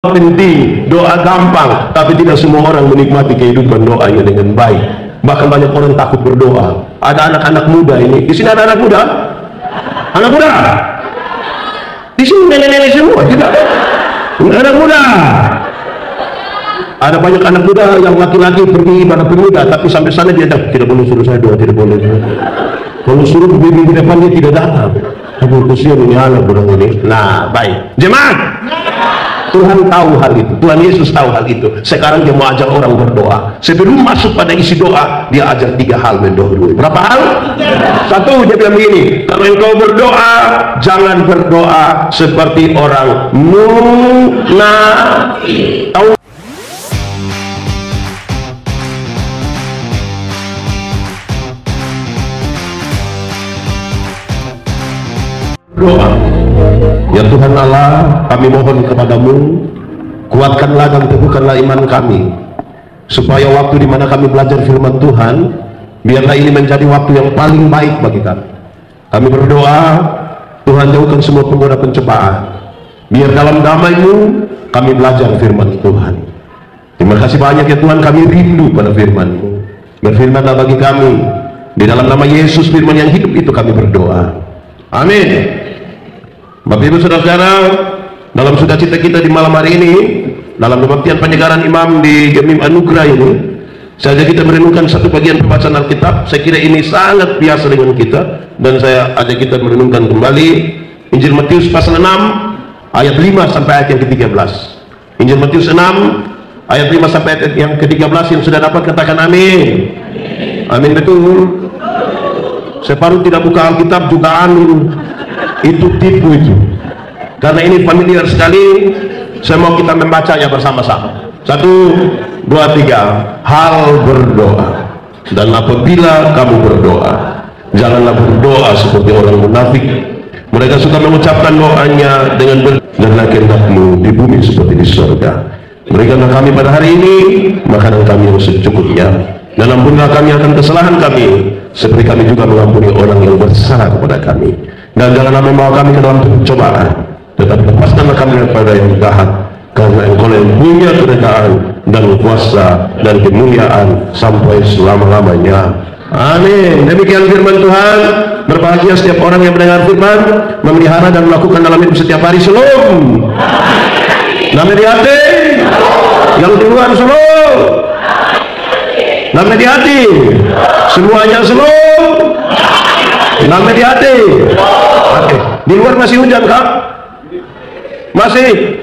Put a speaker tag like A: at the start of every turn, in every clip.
A: penting, doa gampang, tapi tidak semua orang menikmati kehidupan doanya dengan baik. Bahkan banyak orang takut berdoa. Ada anak-anak muda ini. Di sini ada anak muda? Anak muda? Di sini nenek-nenek semua, tidak? Anak muda. Ada banyak anak muda yang laki-laki pergi ibadah pemuda, tapi sampai sana dia tidak boleh suruh saya doa, tidak boleh. Kalau suruh minggu depan dia tidak datang. Aduh, kesian ini anak budak ini. Nah, baik. Jemaat, Tuhan tahu hal itu. Tuhan Yesus tahu hal itu. Sekarang dia mau ajak orang berdoa. Sebelum masuk pada isi doa, dia ajak 3 hal mendahului. Berapa hal? 1, dia bilang begini, kalau engkau berdoa, jangan berdoa seperti orang munafik. Tahu? Doa. Ya Tuhan Allah, kami mohon kepadamu, kuatkanlah dan teguhkanlah iman kami, supaya waktu di mana kami belajar firman Tuhan, biarlah ini menjadi waktu yang paling baik bagi kami. Kami berdoa, Tuhan jauhkan semua pengguna pencobaan, biar dalam damai-Mu kami belajar firman Tuhan. Terima kasih banyak ya Tuhan, kami rindu pada firman-Mu. Berfirmanlah bagi kami, di dalam nama Yesus firman yang hidup itu kami berdoa. Amin. Bapak Ibu Saudara-saudara, dalam sukacita kita di malam hari ini, dalam kebaktian penyegaran imam di Gemim Anugerah ini, saja kita merenungkan satu bagian pembacaan Alkitab. Saya kira ini sangat biasa dengan kita, dan saya ajak kita merenungkan kembali Injil Matius pasal 6 ayat 5 sampai ayat yang ke-13. Injil Matius 6 ayat 5 sampai ayat yang ke-13. Yang sudah dapat katakan amin. Amin, betul. Separuh tidak buka Alkitab juga amin. Itu tipu itu, karena ini familiar sekali. Saya mau kita membacanya bersama-sama. 1, 2, 3. Hal berdoa. Dan apabila kamu berdoa, janganlah berdoa seperti orang munafik. Mereka suka mengucapkan doanya dengan dan kehendak-Mu di bumi seperti di surga. Berikanlah kami pada hari ini makanan kami yang secukupnya, dan ampunilah kami akan kesalahan kami, seperti kami juga mengampuni orang yang bersalah kepada kami. Dan janganlah membawa kami ke dalam pencobaan, tetapi lepaskanlah kami daripada yang jahat, karena Engkau yang punya kerajaan dan kuasa dan kemuliaan sampai selama-lamanya. Amin. Demikian firman Tuhan. Berbahagia setiap orang yang mendengar firman, memelihara dan melakukan dalam hidup setiap hari. Shalom. Namanya di hati, yang di luar shalom. Namanya di hati, semuanya shalom. Namanya di hati. Oke. Di luar masih hujan kak? Masih?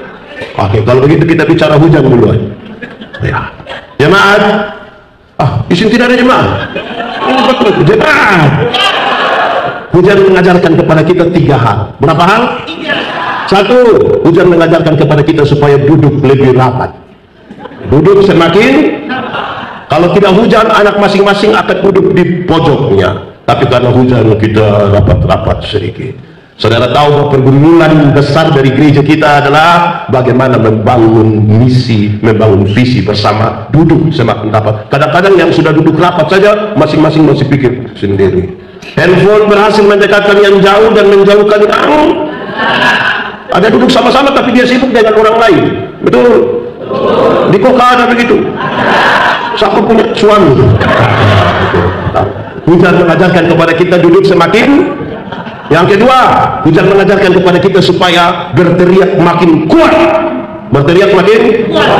A: Oke, kalau begitu kita bicara hujan dulu. Ya. Jemaat. Di sini tidak ada jemaat. Jemaat. Hujan mengajarkan kepada kita 3 hal. Berapa hal? 1, hujan mengajarkan kepada kita supaya duduk lebih rapat. Duduk semakin. Kalau tidak hujan, anak masing-masing akan duduk di pojoknya. Tapi karena hujan kita rapat-rapat sedikit. Saudara tahu bahwa pergumulan besar dari gereja kita adalah bagaimana membangun misi, membangun visi bersama, duduk semakin rapat. Kadang-kadang yang sudah duduk rapat saja masing-masing masih pikir sendiri. Handphone berhasil mendekatkan yang jauh dan menjauhkan yang ada duduk sama-sama tapi dia sibuk dengan orang lain. Betul? Di Koka ada begitu. Siapa punya suami? Hujan mengajarkan kepada kita duduk semakin. Yang kedua, hujan mengajarkan kepada kita supaya berteriak makin kuat. Berteriak makin kuat.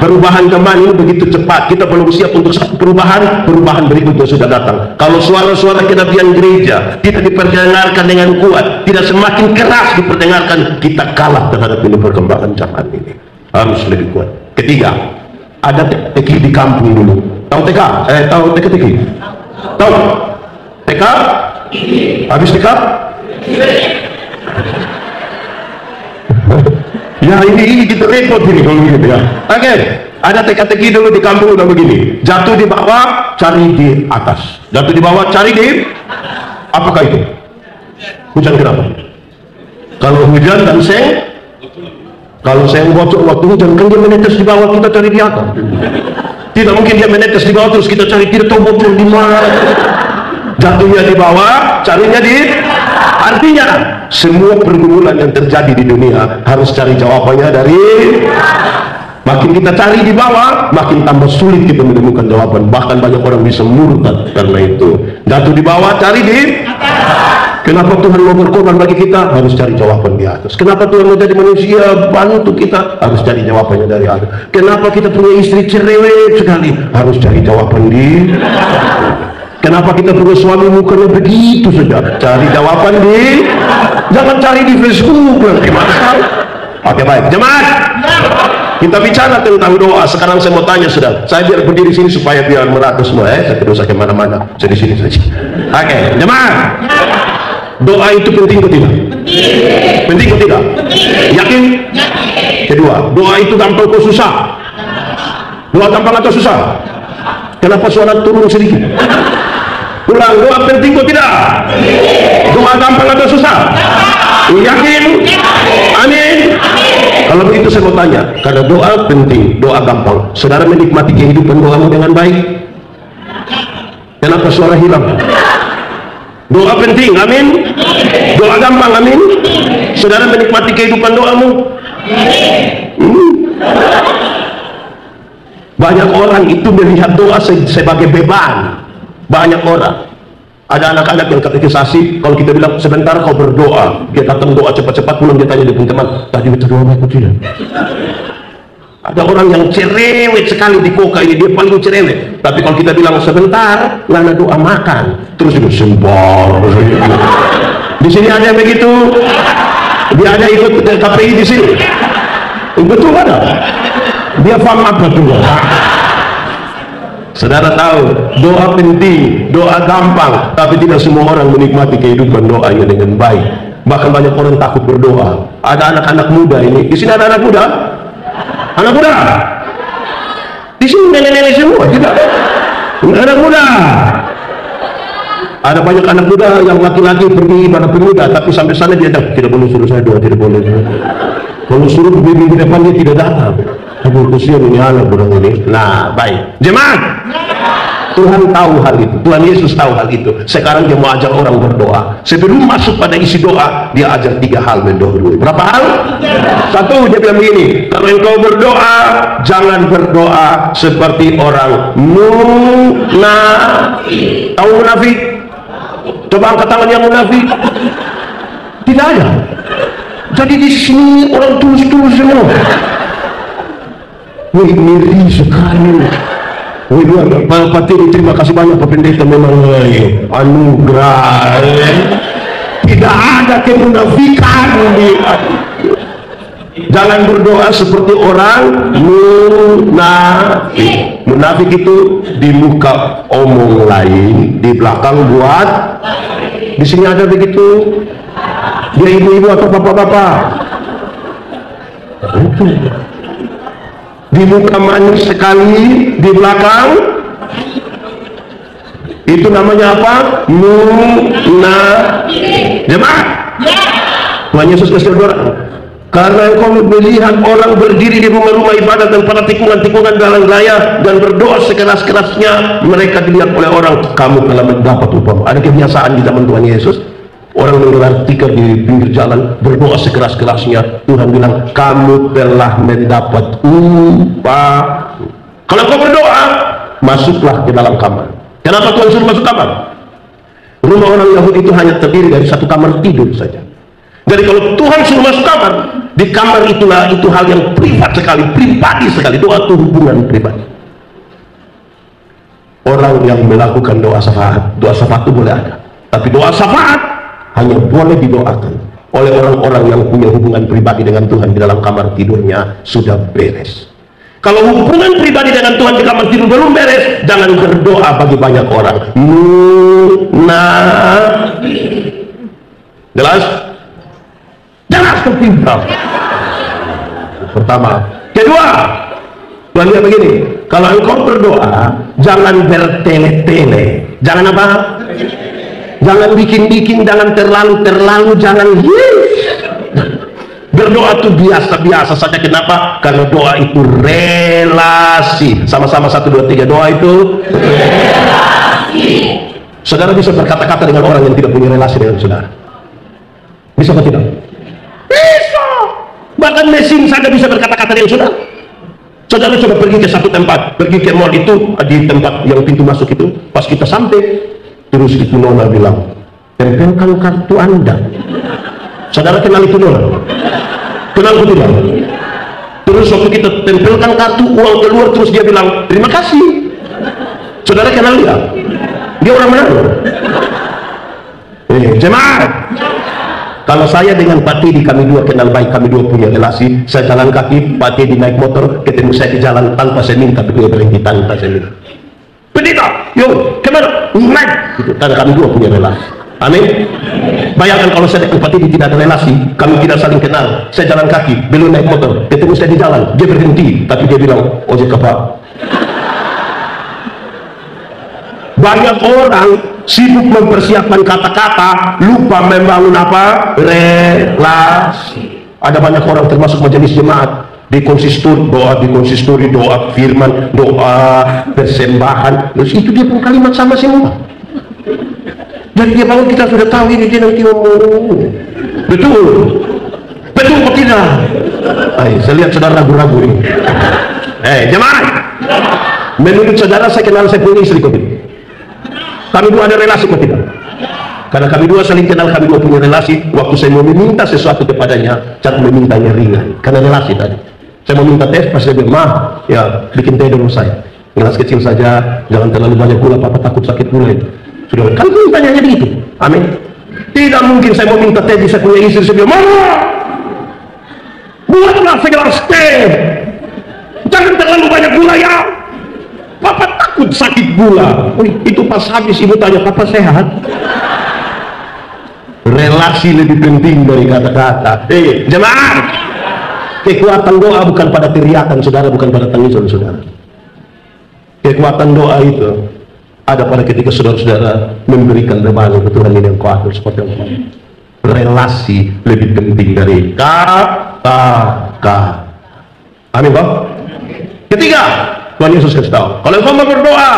A: Perubahan teman ini begitu cepat, kita belum siap untuk satu perubahan berikutnya sudah datang. Kalau suara-suara kenabian gereja tidak diperdengarkan dengan kuat, tidak semakin keras diperdengarkan, kita kalah terhadap ini perkembangan zaman ini. Harus lebih kuat. Ketiga, ada TK di kampung dulu. Tahu TK? Tahu TK? Tahu? TK? Habis TK? Ya ini kita repot ini kalau begitu ya. Oke, ada TK dulu di kampung udah begini. Jatuh di bawah, cari di atas. Jatuh di bawah, cari di. Apakah itu? Hujan kenapa? Kalau hujan dan kalau saya bocor waktu hujan kan dia menetes di bawah, kita cari di atas. Tidak mungkin dia menetes di bawah terus kita cari, tidak tahu bocor di mana. Jatuhnya di bawah, carinya di. Artinya semua pergumulan yang terjadi di dunia harus cari jawabannya dari. Makin kita cari di bawah, makin tambah sulit kita menemukan jawaban. Bahkan banyak orang bisa murtad karena itu. Jatuh di bawah, cari di atas. Kenapa Tuhan mau berkorban bagi kita? Harus cari jawaban di atas. Kenapa Tuhan mau jadi manusia bantu kita? Harus cari jawabannya dari atas. Kenapa kita punya istri cerewet sekali? Harus cari jawaban di. Kenapa kita punya suami mukanya begitu saja? Cari jawaban di. Jangan cari di Facebook nanti masalah. Oke, baik, jemaat. Kita bicara tentang doa. Sekarang saya mau tanya, sudah. Saya biar berdiri sini supaya biar merata semua. Saya tidak usah kemana-mana. Saya di sini saja. Oke, jemaat. Doa itu penting atau tidak? Penting atau tidak? Yakin? Kedua, doa itu gampang atau susah? Doa gampang atau susah? Kenapa suara turun sedikit? Ulang, doa penting atau tidak? Doa gampang atau susah? Yakin? Amin. Kalau begitu saya mau tanya, karena doa penting, doa gampang. Saudara menikmati kehidupan doamu dengan baik? Kenapa suara hilang? Doa penting, amin. Doa gampang, amin. Saudara menikmati kehidupan doamu? Banyak orang itu melihat doa sebagai beban. Banyak orang. Ada anak-anak yang katekisasi, kalau kita bilang sebentar kau berdoa, dia datang doa cepat-cepat, pulang dia tanya dia punya teman, tadi kita doa baik tidak? Ada orang yang cerewet sekali di koka ini, dia paling cerewet. Tapi kalau kita bilang sebentar, ngana doa makan, terus itu sembor. Di sini ada yang begitu, dia ada ikut KPI di sini. Betul ada. Dia paham apa tuh? Saudara tahu, doa penting, doa gampang, tapi tidak semua orang menikmati kehidupan doanya dengan baik. Bahkan banyak orang takut berdoa. Ada anak-anak muda ini. Di sini ada anak muda? Anak muda? Di sini nenek-nenek semua, tidak? Anak muda. Ada banyak anak muda yang laki-laki pergi ibadah pemuda, tapi sampai sana dia tidak boleh suruh saya doa, tidak boleh. Kalau suruh minggu depan dia tidak datang. Aduh, kesian ini anak orang ini. Nah, baik. Jemaat, Tuhan tahu hal itu. Tuhan Yesus tahu hal itu. Sekarang dia mau ajar orang berdoa. Sebelum masuk pada isi doa, dia ajar 3 hal mendahului. Berapa hal? 1, dia bilang begini. Kalau engkau berdoa, jangan berdoa seperti orang munafik. Tahu munafik? Coba angkat tangan yang munafik. Tidak ada. Jadi di sini orang tulus-tulus semua. Wih, ngeri sekali. Wih, Pak Patiri, terima kasih banyak Pak Pendeta, memang anugerah. Tidak ada kemunafikan. Jangan berdoa seperti orang munafik. Munafik itu di muka omong lain, di belakang buat. Di sini ada begitu. Dia ibu-ibu atau bapak-bapak. Di muka manis sekali, di belakang itu namanya apa? Munafik. Jemaat, Tuhan Yesus kasih doa. Karena engkau melihat orang berdiri di rumah-rumah ibadat dan pada tikungan-tikungan jalan raya dan berdoa sekeras-kerasnya, mereka dilihat oleh orang, kamu telah mendapat upah. Ada kebiasaan di zaman Tuhan Yesus, orang menggelar tikar di pinggir jalan, berdoa sekeras-kerasnya. Tuhan bilang, kamu telah mendapat upah. Kalau kau berdoa, masuklah ke dalam kamar. Kenapa Tuhan suruh masuk kamar? Rumah orang Yahudi itu hanya terdiri dari 1 kamar tidur saja. Jadi kalau Tuhan suruh masuk kamar, di kamar itulah, itu hal yang privat sekali, pribadi sekali. Doa itu hubungan pribadi. Orang yang melakukan doa syafaat itu boleh ada, tapi doa syafaat hanya boleh didoakan oleh orang-orang yang punya hubungan pribadi dengan Tuhan di dalam kamar tidurnya sudah beres. Kalau hubungan pribadi dengan Tuhan di kamar tidur belum beres, jangan berdoa bagi banyak orang. Jelas? Jelas ketinggal. Pertama. Kedua, Tuhan lihat begini, kalau engkau berdoa, jangan bertele-tele. Jangan apa? Jangan bikin-bikin, jangan terlalu, jangan berdoa itu biasa-biasa saja. Kenapa? Karena doa itu relasi. Sama-sama 1, 2, 3. Doa itu relasi. Saudara bisa berkata-kata dengan orang yang tidak punya relasi dengan saudara. Bisa atau tidak? Bisa. Bahkan mesin saja bisa berkata-kata dengan saudara. Saudara coba pergi ke satu tempat, pergi ke mall itu, di tempat yang pintu masuk itu, pas kita sampai, terus itu nona bilang, tempelkan kartu Anda. Saudara kenal itu nona? Kenal atau tidak? Terus waktu kita tempelkan kartu, uang keluar, terus dia bilang, terima kasih. Saudara kenal dia? Dia orang mana? Jemaat. Kalau saya dengan Pak Teddy, kami dua kenal baik, kami dua punya relasi. Saya jalan kaki, Pak Teddy naik motor, ketemu saya di jalan tanpa saya minta, beliau berhenti tanpa saya minta. Pendeta, yo, kemana? Naik. Gitu. Karena kami dua punya relasi. Amin. Bayangkan kalau saya dengan Pak Teddy tidak ada relasi, kami tidak saling kenal. Saya jalan kaki, beliau naik motor, ketemu saya di jalan, dia berhenti, tapi dia bilang, ojek apa? Banyak orang sibuk mempersiapkan kata-kata, lupa membangun apa? Relasi. Ada banyak orang termasuk majelis jemaat di konsistori, doa firman, doa persembahan. Terus itu dia pun kalimat sama semua. Dan dia bangun kita sudah tahu ini dia nanti ngomong. Betul. Betul atau tidak? Saya lihat saudara ragu-ragu ini. Jemaat. Menurut saudara saya kenal saya punya istri kok tidak? Kami dua ada relasi kok tidak? Karena kami dua saling kenal, kami dua punya relasi. Waktu saya mau meminta sesuatu kepadanya, cara memintanya ringan karena relasi tadi. Saya mau minta teh, pas dia bilang, "Ma, ya bikin teh dulu saya. Gelas kecil saja, jangan terlalu banyak gula, papa takut sakit gula itu." Sudah, kan mintanya jadi itu. Amin. Tidak mungkin saya mau minta teh, saya punya istri, saya bilang, "Mama, buatlah segelas teh. Jangan terlalu banyak gula ya. Papa takut sakit gula." Itu pas habis ibu tanya, "Papa sehat?" Relasi lebih penting dari kata-kata. Jemaat, kekuatan doa bukan pada teriakan saudara, bukan pada tangisan saudara. Kekuatan doa itu ada pada ketika saudara-saudara memberikan rebahan ke Tuhan ini yang kuat seperti apa. Relasi lebih penting dari kata-kata. Amin, Pak. Ketiga, Tuhan Yesus kasih tahu, kalau engkau mau berdoa,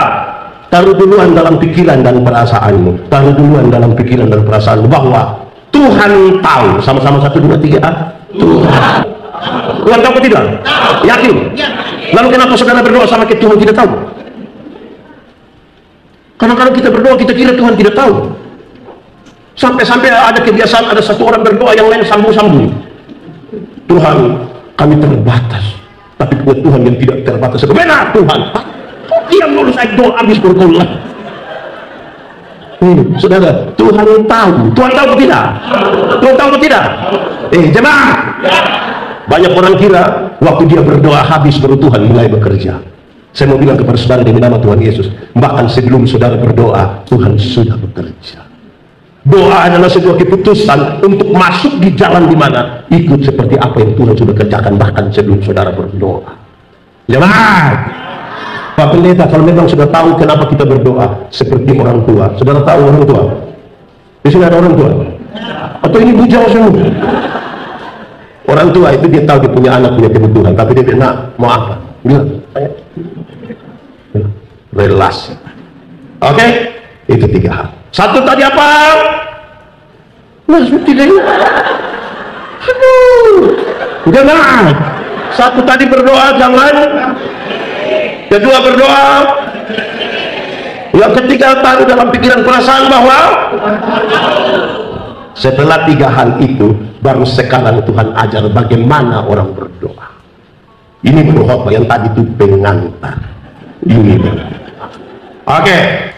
A: taruh duluan dalam pikiran dan perasaanmu. Taruh duluan dalam pikiran dan perasaanmu bahwa Tuhan tahu. Sama-sama 1, 2, 3. Tuhan. Tuhan tahu atau tidak? Yakin? Lalu kenapa saudara berdoa sama Tuhan tidak tahu? Karena kalau kita berdoa kita kira Tuhan tidak tahu. Sampai-sampai ada kebiasaan, ada satu orang berdoa yang lain sambung-sambung. Tuhan, kami terbatas, tapi buat Tuhan yang tidak terbatas. Benar Tuhan. Diam dulu, saya doa habis berdoa. Saudara, Tuhan tahu. Tuhan tahu atau tidak? Tuhan tahu atau tidak? Jemaat. Banyak orang kira waktu dia berdoa habis baru Tuhan mulai bekerja. Saya mau bilang kepada saudara demi nama Tuhan Yesus, bahkan sebelum saudara berdoa, Tuhan sudah bekerja. Doa adalah sebuah keputusan untuk masuk di jalan di mana ikut seperti apa yang Tuhan sudah kerjakan bahkan sebelum saudara berdoa. Jemaat. Pak Pendeta, kalau memang sudah tahu kenapa kita berdoa seperti orang tua, saudara tahu orang tua? Di sini ada orang tua? Atau ini bujang semua? Orang tua itu dia tahu dia punya anak punya kebutuhan, tapi dia bilang, "Nak, mau apa?" Bilang, relasi. Oke? Itu 3 hal. Satu tadi apa? Nah, seperti ini. Jangan. Satu tadi berdoa, jangan. Kedua berdoa. Yang ketiga taruh dalam pikiran perasaan bahwa setelah 3 hal itu baru sekarang Tuhan ajar bagaimana orang berdoa. Ini berdoa yang tadi itu pengantar. Ini. Oke,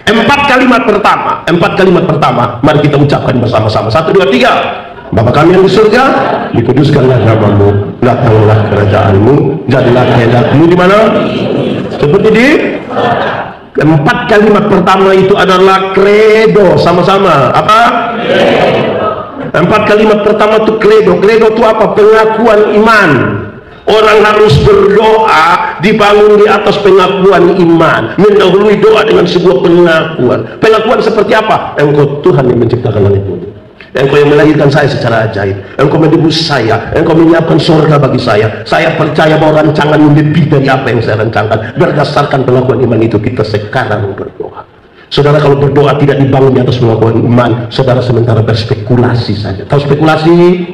A: 4 kalimat pertama. Mari kita ucapkan bersama-sama. 1, 2, 3. Bapa kami yang di surga, dikuduskanlah namamu, datanglah kerajaanmu, jadilah kehendakmu di mana? Seperti di 4 kalimat pertama itu adalah credo. Sama-sama apa? 4 kalimat pertama itu credo. Credo itu apa? Pengakuan iman. Orang harus berdoa dibangun di atas pengakuan iman, mendahului doa dengan sebuah pengakuan. Pengakuan seperti apa? Engkau Tuhan yang menciptakan langit bumi, Engkau yang melahirkan saya secara ajaib, Engkau menebus saya, Engkau menyiapkan surga bagi saya. Saya percaya bahwa rancangan lebih dari apa yang saya rancangkan. Berdasarkan pengakuan iman itu kita sekarang berdoa. Saudara kalau berdoa tidak dibangun di atas pengakuan iman, saudara sementara berspekulasi saja. Tahu spekulasi?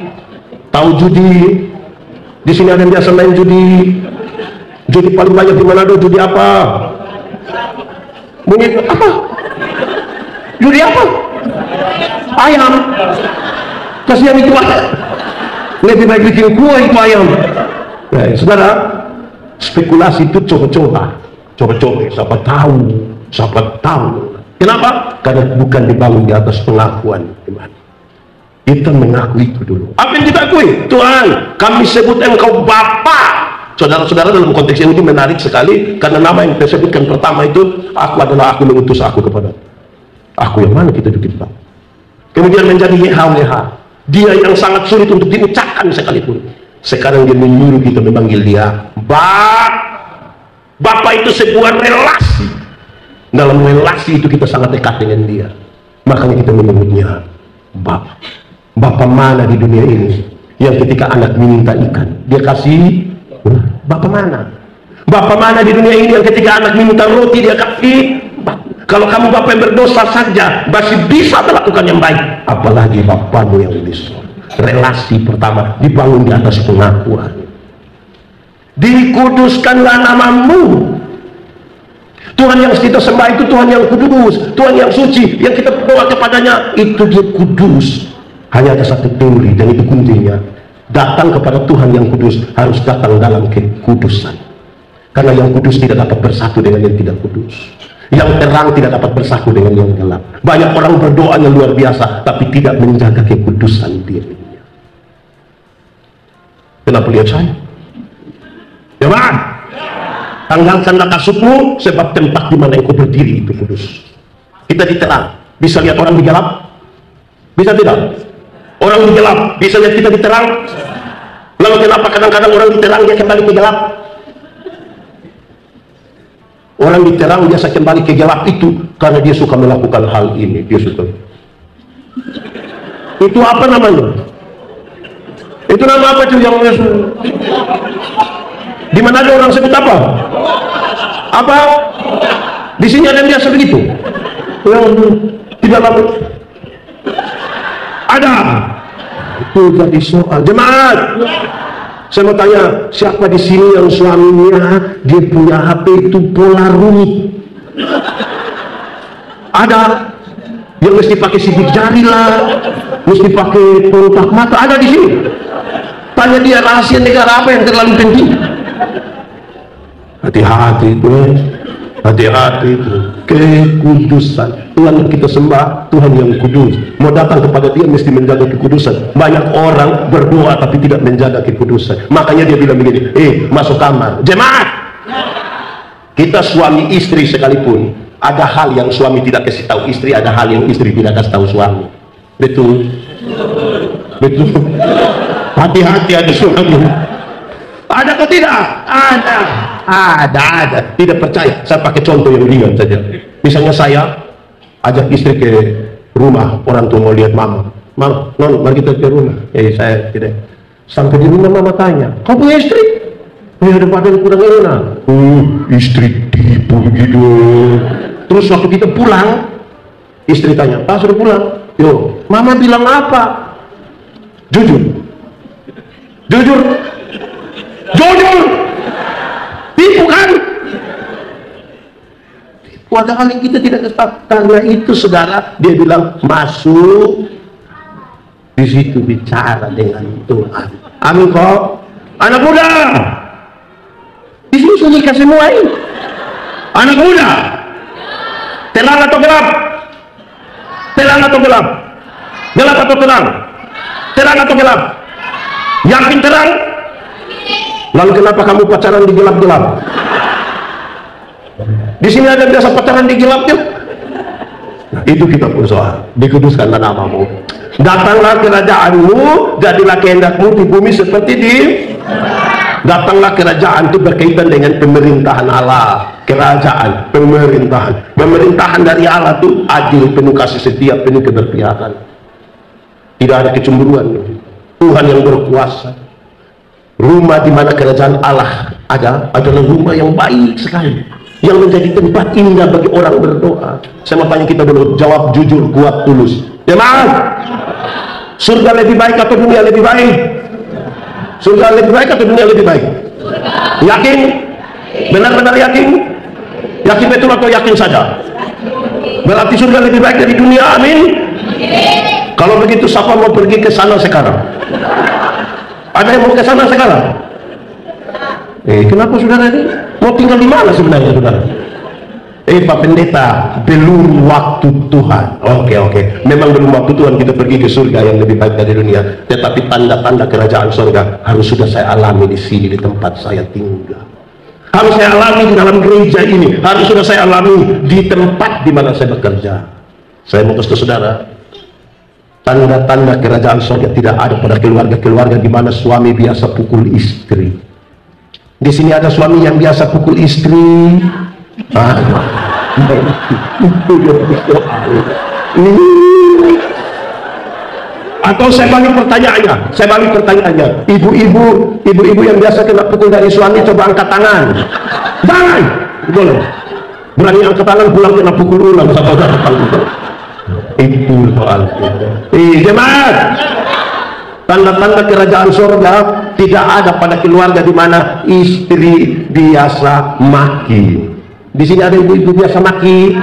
A: Tahu judi? Di sini ada yang biasa main judi. Judi paling banyak di Manado, judi apa? Bunyi apa? Judi apa? Ayam. Kasihan itu ayam. Lebih baik bikin kuah itu ayam. Nah, saudara, spekulasi itu coba-coba. Siapa tahu. Kenapa? Karena bukan dibangun di atas pengakuan iman. Kita mengaku itu dulu. Apa yang kita akui? Tuhan, kami sebut Engkau Bapa. Saudara-saudara, dalam konteks Yahudi menarik sekali, karena nama yang kita sebutkan pertama itu, aku adalah aku mengutus aku kepada. Aku yang mana kita dikit. Kemudian menjadi YHWH. Dia yang sangat sulit untuk diucapkan sekalipun. Sekarang dia menyuruh kita memanggil dia Bapa itu sebuah relasi. Dalam relasi itu kita sangat dekat dengan dia. Makanya kita menyebutnya Bapa. Bapa mana di dunia ini yang ketika anak minta ikan dia kasih? Bapa mana? Bapa mana di dunia ini yang ketika anak minta roti dia kasih? Kalau kamu Bapa yang berdosa saja masih bisa melakukan yang baik, apalagi Bapamu yang bisa. Relasi pertama dibangun di atas pengakuan. Dikuduskanlah namamu. Tuhan yang kita sembah itu Tuhan yang kudus, Tuhan yang suci, yang kita berdoa kepadanya itu dia kudus. Hanya ada satu teori, dan itu kuncinya. Datang kepada Tuhan yang kudus harus datang dalam kekudusan. Karena yang kudus tidak dapat bersatu dengan yang tidak kudus. Yang terang tidak dapat bersatu dengan yang gelap. Banyak orang berdoa yang luar biasa, tapi tidak menjaga kekudusan dirinya. Kenapa lihat saya? Jemaat, tanggalkanlah kasutmu, sebab tempat di mana engkau berdiri itu kudus. Kita diterang, bisa lihat orang di gelap? Bisa tidak? Orang di gelap, bisa lihat kita diterang? Lalu kenapa kadang-kadang orang diterang dia kembali ke gelap? Orang diterang biasa kembali ke gelap itu karena dia suka melakukan hal ini. Dia suka. Itu apa namanya? Itu nama apa tuh yang di mana ada orang sebut apa? Apa? Di sini ada yang biasa begitu. Yang tidak lama ada. Itu jadi soal. Jemaat, saya mau tanya, siapa di sini yang suaminya dia punya HP itu Polaroid? Ada yang mesti pakai sidik jari lah, mesti pakai kontak mata. Ada di sini. Tanya dia rahasia negara apa yang terlalu penting. Hati-hati itu, hati-hati itu. Kekudusan Tuhan yang kita sembah, Tuhan yang kudus. Mau datang kepada dia mesti menjaga kekudusan. Banyak orang berdoa tapi tidak menjaga kekudusan. Makanya dia bilang begini, masuk kamar. Jemaat, kita suami istri sekalipun, ada hal yang suami tidak kasih tahu istri, ada hal yang istri tidak kasih tahu suami. Betul? Betul. Hati-hati ada suami. Ada atau tidak? Ada. Tidak percaya, saya pakai contoh yang ringan saja. Misalnya saya ajak istri ke rumah orang tua mau lihat mama. Mama, non, mari kita ke rumah. Saya tidak. Sampai di rumah mama tanya, kau punya istri? Ada badan kurang enak. Istri tipu begitu. Terus waktu kita pulang, istri tanya, sudah pulang? Yo, mama bilang apa? Jujur. Tipu kan? Padahal yang kita tidak ketahui. Karena itu saudara, dia bilang masuk di situ bicara dengan Tuhan. Amin kok. Anak muda, di sini sudah nikah semua ini. Anak muda, terang atau gelap? Terang atau gelap? Gelap atau terang? Terang atau gelap? Yakin terang? Lalu kenapa kamu pacaran di gelap-gelap? Di sini ada biasa pacaran di gelap yuk. Nah, itu kita berdoa, dikuduskanlah namamu. Datanglah kerajaanmu, jadilah kehendakmu di bumi seperti di. Datanglah kerajaan itu berkaitan dengan pemerintahan Allah. Kerajaan, pemerintahan. Pemerintahan dari Allah itu adil, penuh kasih setia, penuh keberpihakan. Tidak ada kecemburuan. Tuhan yang berkuasa. Rumah di mana kerajaan Allah ada adalah rumah yang baik sekali. yang menjadi tempat indah bagi orang berdoa. Saya mau tanya kita dulu, jawab jujur, kuat, tulus. Jemaat, surga lebih baik atau dunia lebih baik? Surga lebih baik atau dunia lebih baik? Yakin? Benar-benar yakin? Yakin betul atau yakin saja? Berarti surga lebih baik dari dunia, amin? Kalau begitu siapa mau pergi ke sana sekarang? Ada yang mau ke sana sekarang? Kenapa saudara ini? Mau tinggal di mana sebenarnya saudara? Pak Pendeta, belum waktu Tuhan. Oke. Memang belum waktu Tuhan kita pergi ke surga yang lebih baik dari dunia. Tetapi tanda-tanda kerajaan surga harus sudah saya alami di sini, di tempat saya tinggal. Harus saya alami di dalam gereja ini. Harus sudah saya alami di tempat di mana saya bekerja. Saya mau kasih saudara, tanda-tanda kerajaan surga tidak ada pada keluarga-keluarga di mana suami biasa pukul istri. Di sini ada suami yang biasa pukul istri. Atau saya balik pertanyaannya, ibu-ibu yang biasa kena pukul dari suami, coba angkat tangan. Jangan, boleh. Berani angkat tangan, pulang kena pukul ulang sama itu soal. Jemaat, tanda-tanda kerajaan surga tidak ada pada keluarga di mana istri biasa maki. Di sini ada ibu-ibu biasa maki.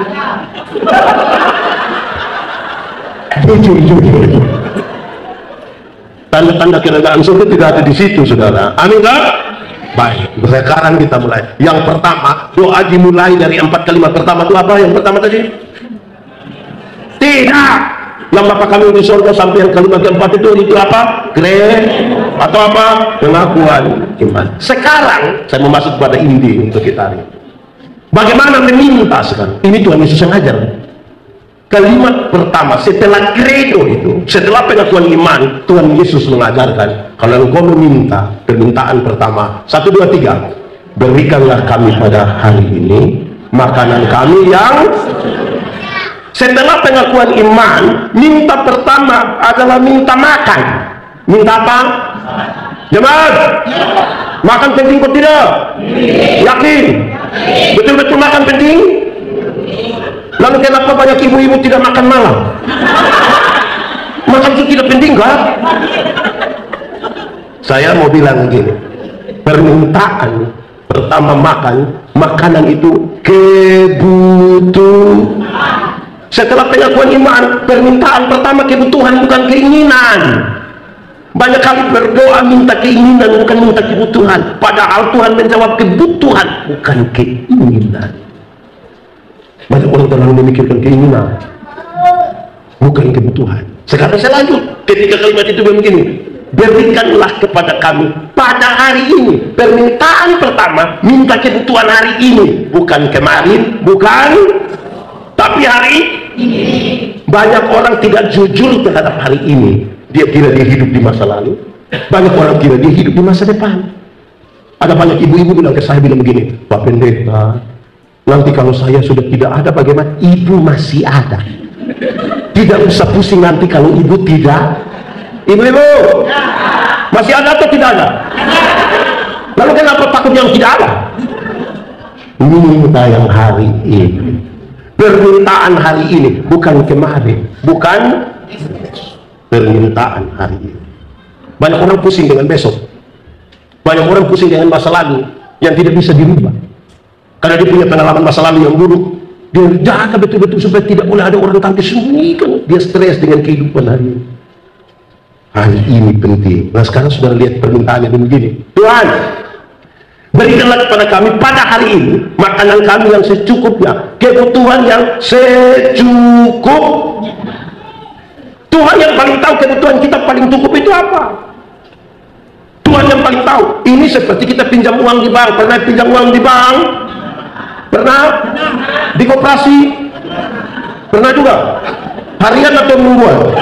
A: Jujur. Tanda-tanda kerajaan surga tidak ada di situ, saudara. Amin kan? Baik, sekarang kita mulai. Yang pertama, doa dimulai dari 4 kalimat pertama. Itu apa yang pertama tadi? Tidak. Yang Bapa kami di surga sampai yang kalimat keempat itu apa? Atau apa? Pengakuan iman. Sekarang saya mau masuk pada inti untuk kita hari. Bagaimana meminta sekarang? Ini Tuhan Yesus yang ajar. Kalimat pertama setelah kredo itu, setelah pengakuan iman, Tuhan Yesus mengajarkan kalau engkau meminta, permintaan pertama 1, 2, 3, berikanlah kami pada hari ini makanan kami yang. Setelah pengakuan iman, minta pertama adalah minta makan. Minta apa? Jemaat, makan penting kok tidak? Yakin? Betul-betul makan penting? Lalu kenapa banyak ibu-ibu tidak makan malam? Makan itu tidak penting kan? Saya mau bilang begini, permintaan pertama makanan itu kebutuhan. Setelah pengakuan iman, permintaan pertama kebutuhan, bukan keinginan. Banyak kali berdoa minta keinginan, bukan minta kebutuhan. Padahal Tuhan menjawab kebutuhan, bukan keinginan. Banyak orang terlalu memikirkan keinginan, bukan kebutuhan. Sekarang saya lanjut. Ketika kalimat itu begini, berikanlah kepada kami pada hari ini. Permintaan pertama, minta kebutuhan hari ini, bukan kemarin, bukan, tapi hari ini. Banyak orang tidak jujur terhadap hari ini. Dia kira dia hidup di masa lalu. Banyak orang kira dia hidup di masa depan. Ada banyak ibu-ibu bilang ke saya, bilang begini, Pak Pendeta, nanti kalau saya sudah tidak ada, bagaimana? Ibu masih ada. Tidak usah pusing nanti kalau ibu tidak. Ibu-ibu masih ada atau tidak ada? Lalu kenapa takut yang tidak ada? Minta yang hari ini. Permintaan hari ini, bukan kemarin, bukan permintaan hari ini. Banyak orang pusing dengan besok. Banyak orang pusing dengan masa lalu yang tidak bisa dirubah. Karena dia punya pengalaman masa lalu yang buruk. Dia jaga betul-betul supaya tidak boleh ada orang tahu, disembunyikan. Dia stres dengan kehidupan hari ini. Hari ini penting. Nah sekarang sudah lihat permintaannya begini. Tuhan, berikanlah kepada kami pada hari ini makanan kami yang secukupnya, kebutuhan yang secukup. Tuhan yang paling tahu kebutuhan kita paling cukup itu apa. Tuhan yang paling tahu. Ini seperti kita pinjam uang di bank. Pernah pinjam uang di bank? Pernah? Di koperasi? Pernah juga? Harian atau mingguan?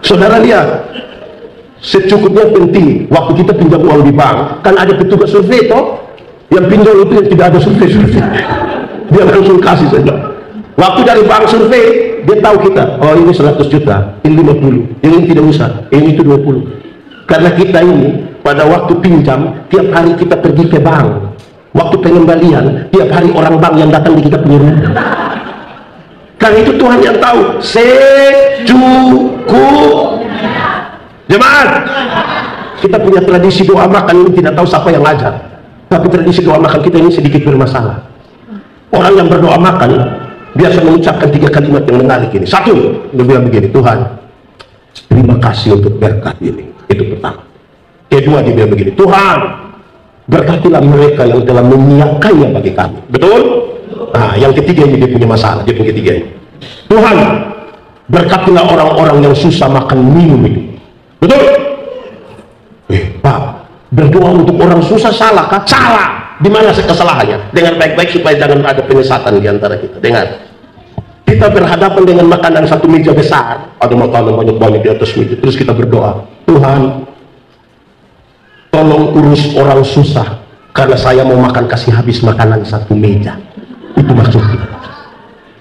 A: Saudara lihat, secukupnya penting. Waktu kita pinjam uang di bank, kan ada petugas survei toh, yang pinjam itu yang tidak ada survei. Dia langsung kasih saja. Waktu dari bank survei, dia tahu kita, oh ini 100 juta, ini 50, ini tidak usah, ini itu 20. Karena kita ini pada waktu pinjam, tiap hari kita pergi ke bank, Waktu pengembalian, tiap hari orang bank yang datang di kita punya rumah. Karena itu Tuhan yang tahu secukup. Jemaat, kita punya tradisi doa makan ini, tidak tahu siapa yang ngajar, tapi tradisi doa makan kita ini sedikit bermasalah. Orang yang berdoa makan biasa mengucapkan 3 kalimat yang menarik ini. Satu, dia bilang begini, Tuhan, terima kasih untuk berkat ini. Itu pertama. Kedua, dia bilang begini, Tuhan, berkatilah mereka yang telah menyiapkannya bagi kami. Betul? Nah, yang ketiga ini dia punya masalah. Dia punya ketiga ini, Tuhan, berkatilah orang-orang yang susah makan minum ini. Betul? Pak, berdoa untuk orang susah salah kah? Salah. Di mana kesalahannya? Dengan baik-baik supaya jangan ada penyesatan di antara kita. Dengar, kita berhadapan dengan makanan satu meja besar, ada makanan banyak-banyak di atas meja, terus kita berdoa, Tuhan, tolong urus orang susah, karena saya mau makan, kasih habis makanan satu meja. Itu maksudnya.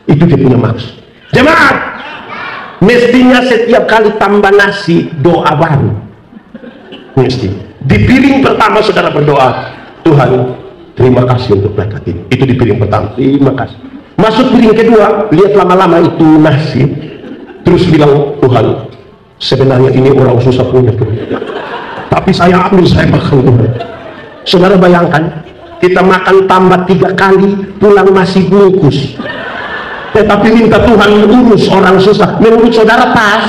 A: Itu dia punya maksud. Jemaat, mestinya setiap kali tambah nasi, doa baru. Mesti. Di piring pertama saudara berdoa, Tuhan, terima kasih untuk berkat ini. Itu di piring pertama, terima kasih. Masuk piring kedua, lihat lama-lama itu nasi, terus bilang, Tuhan, sebenarnya ini orang susah punya Tuhan, tapi saya ambil, saya makan Tuhan. Saudara bayangkan, kita makan tambah 3 kali, pulang masih bungkus, tetapi minta Tuhan urus orang susah. Menurut saudara pas?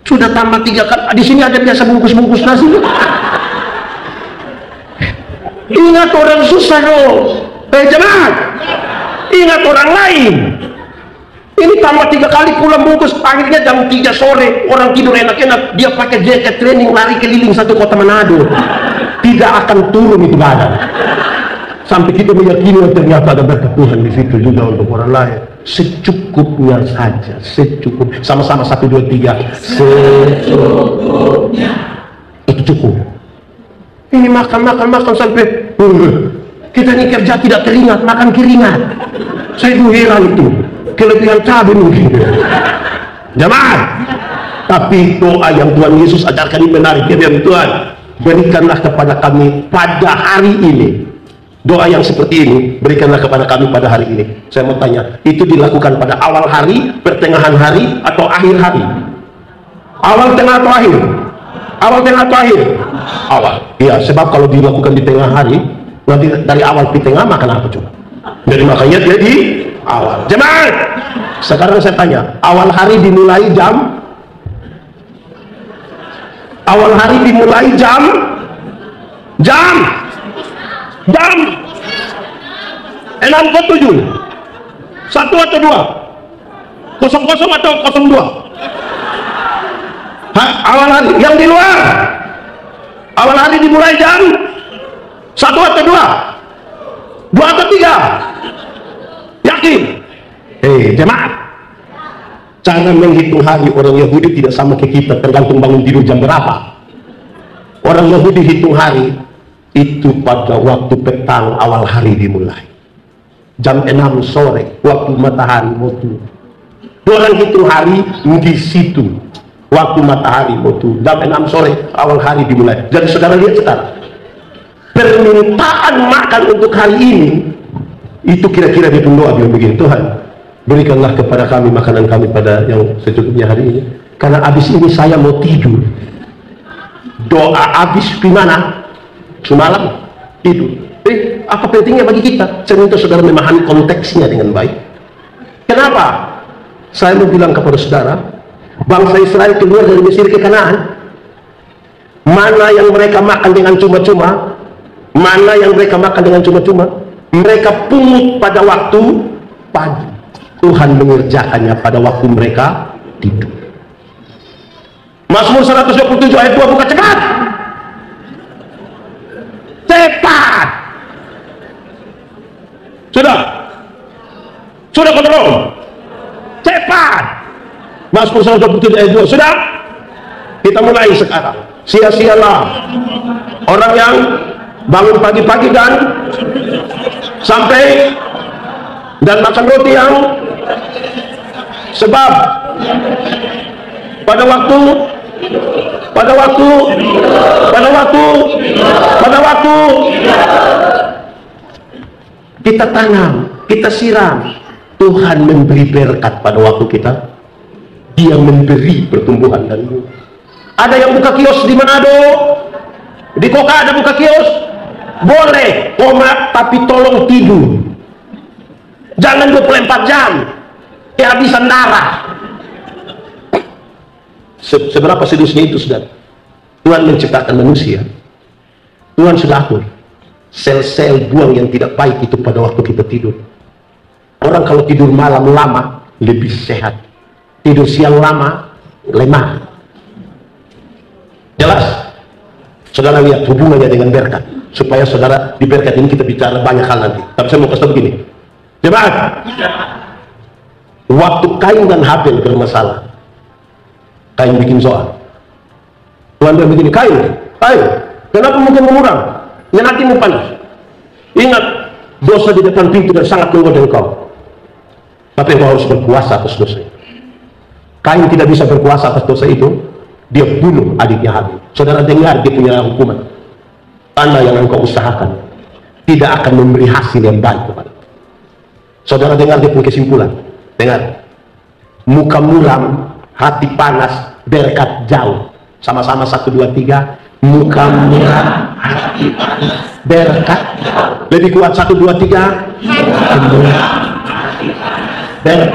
A: Sudah tambah 3 kali. Di sini ada biasa bungkus-bungkus nasi. Ingat orang susah loh. Jemaat, ingat orang lain. Ini tambah 3 kali pulang bungkus. Akhirnya jam 3 sore orang tidur enak-enak, dia pakai jaket training lari keliling satu kota Manado. Tidak akan turun itu badan. Sampai kita meyakini ternyata ada berkat Tuhan di situ juga untuk orang lain. Secukupnya saja, secukup. Sama-sama 1, 2, 3. Secukupnya. Itu cukup. Ini makan sampai kita ini kerja tidak keringat, makan keringat. Saya itu heran itu. Kelebihan cabai mungkin. Jemaat, tapi doa yang Tuhan Yesus ajarkan ini menarik. Dia bilang, Tuhan, berikanlah kepada kami pada hari ini. Doa yang seperti ini, berikanlah kepada kami pada hari ini. Saya mau tanya, itu dilakukan pada awal hari, pertengahan hari, atau akhir hari? Awal, tengah, atau akhir? Awal, tengah, atau akhir? Awal. Iya, sebab kalau dilakukan di tengah hari, nanti dari awal ke tengah makan apa coba? Jadi makanya dia di awal. Jemaat, sekarang saya tanya, awal hari dimulai jam? Awal hari dimulai jam 6 ke 7, 1 atau 2, 00 atau 02? Awal hari. Yang di luar, awal hari dimulai jam 1 atau 2, 2 atau 3? Yakin? Jemaat, cara menghitung hari orang Yahudi tidak sama ke kita, tergantung bangun tidur jam berapa. Orang Yahudi hitung hari itu pada waktu petang, awal hari dimulai jam 6 sore, waktu matahari mau turun. Orang hitung hari di situ, waktu matahari mau turun, jam 6 sore, awal hari dimulai. Jadi saudara lihat sekarang, permintaan makan untuk hari ini, itu kira-kira dia berdoa, dia begini, Tuhan, berikanlah kepada kami makanan kami pada yang secukupnya hari ini, karena habis ini saya mau tidur. Doa habis di mana? Semalam tidur. Apa pentingnya bagi kita? Saya minta saudara memahami konteksnya dengan baik. Kenapa? Saya mau bilang kepada saudara, bangsa Israel keluar dari Mesir ke Kanaan. Mana yang mereka makan dengan cuma-cuma? Mana yang mereka makan dengan cuma-cuma? Mereka pungut pada waktu pagi. Tuhan mengerjakannya pada waktu mereka tidur. Mazmur 127 ayat 2, buka cepat. Cepat. Sudah kontrol. Cepat. Mazmur 127 ayat 2. Sudah? Kita mulai sekarang. Sia-sialah orang yang bangun pagi-pagi dan sampai dan makan roti yang sebab pada waktu kita tanam, kita siram, Tuhan memberi berkat pada waktu kita. Dia memberi pertumbuhan dan buah. Ada yang buka kios di Manado, di Koka ada buka kios, boleh, tapi tolong tidur. Jangan 24 jam, kehabisan darah. Seberapa seriusnya itu, saudara? Tuhan menciptakan manusia, Tuhan sudah atur sel-sel buang yang tidak baik itu pada waktu kita tidur. Orang kalau tidur malam lama lebih sehat, tidur siang lama lemah. Jelas? Saudara lihat hubungannya dengan berkat. Supaya saudara di berkat ini kita bicara banyak hal nanti. Tapi saya mau kasih tahu begini, jemaat, waktu Kain dan Habel bermasalah, Kain bikin soal. Tuhan bilang begini, Kain, kenapa mungkin murang? Hatimu panas. Ingat, dosa di depan pintu dan sangat menggoda engkau. Tapi engkau harus berkuasa atas dosa itu. Kain tidak bisa berkuasa atas dosa itu, dia bunuh adiknya Habel. Saudara dengar, dia punya hukuman. Tanda yang engkau usahakan tidak akan memberi hasil yang baik kepada. Saudara dengar dia punya kesimpulan. Dengar, muka muram, hati panas, berkat jauh. Sama-sama 1, 2, 3. Muka muram, hati panas, berkat jauh. Lebih kuat 1, 2, 3. Berkat.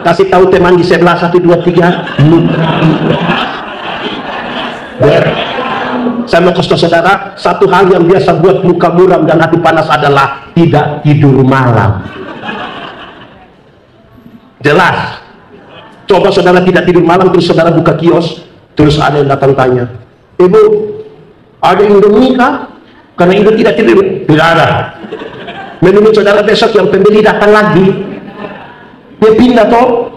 A: Kasih tahu teman di sebelah 1, 2, 3. Muka muram, berkat. Saya mau kasih saudara, satu hal yang biasa buat muka muram dan hati panas adalah tidak tidur malam. Jelas? Coba saudara tidak tidur malam, terus saudara buka kios, terus ada yang datang tanya, Ibu, ada Indomie kah? Karena Ibu tidak tidur. Tidak ada. Menurut saudara besok yang pembeli datang lagi, dia pindah toh.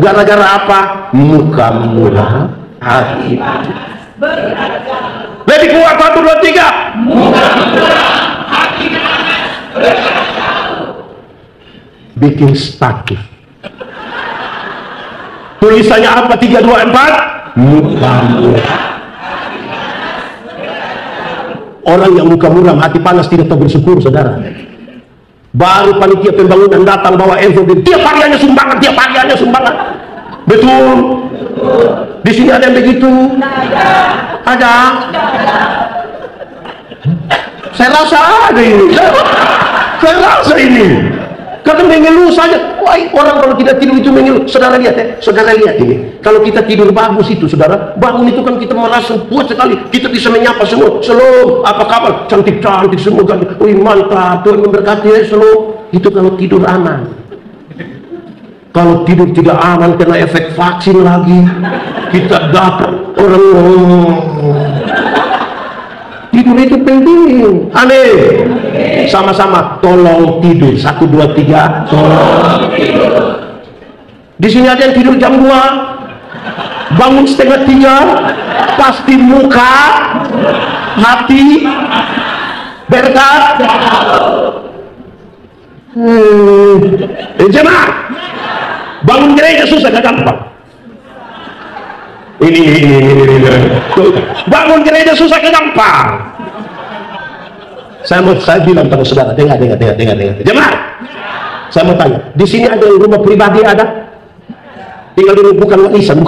A: Gara-gara apa? Muka muram, hati panas. Lebih kuat 1, 2, 3. Bikin status. Tulisannya apa? 3, 2, 4. Muka muram. Orang yang muka muram, hati panas tidak tahu bersyukur, saudara. Baru panitia pembangunan datang bawa envelope, tiap hariannya sumbangan. Betul. Di sini ada yang begitu? Ada. Saya rasa ada ini. Saya rasa ini. Karena mengeluh saja. Wah, orang kalau tidak tidur itu mengeluh. Saudara lihat ya. Saudara lihat ini. Kalau kita tidur bagus itu, saudara, bangun itu kan kita merasa puas sekali. Kita bisa menyapa semua. Shalom, apa kabar? Cantik-cantik semua kan. Wih, mantap. Tuhan memberkati ya, shalom. Itu kalau tidur aman. Kalau tidur tidak aman, kena efek vaksin lagi, kita dapat orang tidur itu penting. Aneh. Sama-sama tolong tidur. 1, 2, 3. Tolong tidur. Di sini ada yang tidur jam 2, bangun setengah 3, pasti muka, hati, berkat. Jemaah, bangun gereja susah, gak gampang. Ini. Bangun gereja susah, gak gampang. Saya bilang pada saudara, dengar. Jemaah, saya mau tanya, di sini ada yang rumah pribadi ada? Tinggal dulu, bukan warisan.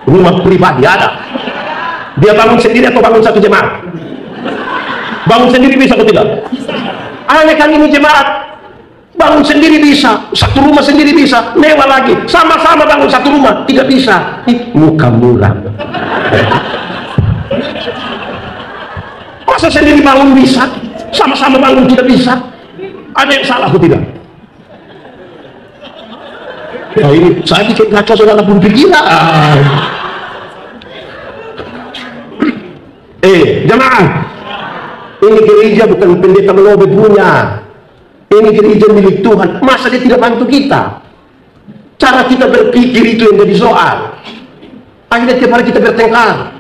A: Rumah pribadi ada. Dia bangun sendiri atau bangun satu jemaat? Bangun sendiri bisa atau tidak? Aneh kan ini jemaat. Bangun sendiri bisa, satu rumah sendiri bisa, mewah lagi. Sama-sama bangun satu rumah, tidak bisa. Muka muram. Masa sendiri bangun bisa, sama-sama bangun tidak bisa? Ada yang salah atau tidak? Ya ini, saya bikin kacau saudara pun pikiran. Jemaah, ini gereja bukan pendeta melobe punya. Ini gereja milik Tuhan. Masa dia tidak bantu kita? Cara kita berpikir itu yang jadi soal. Akhirnya tiap hari kita bertengkar.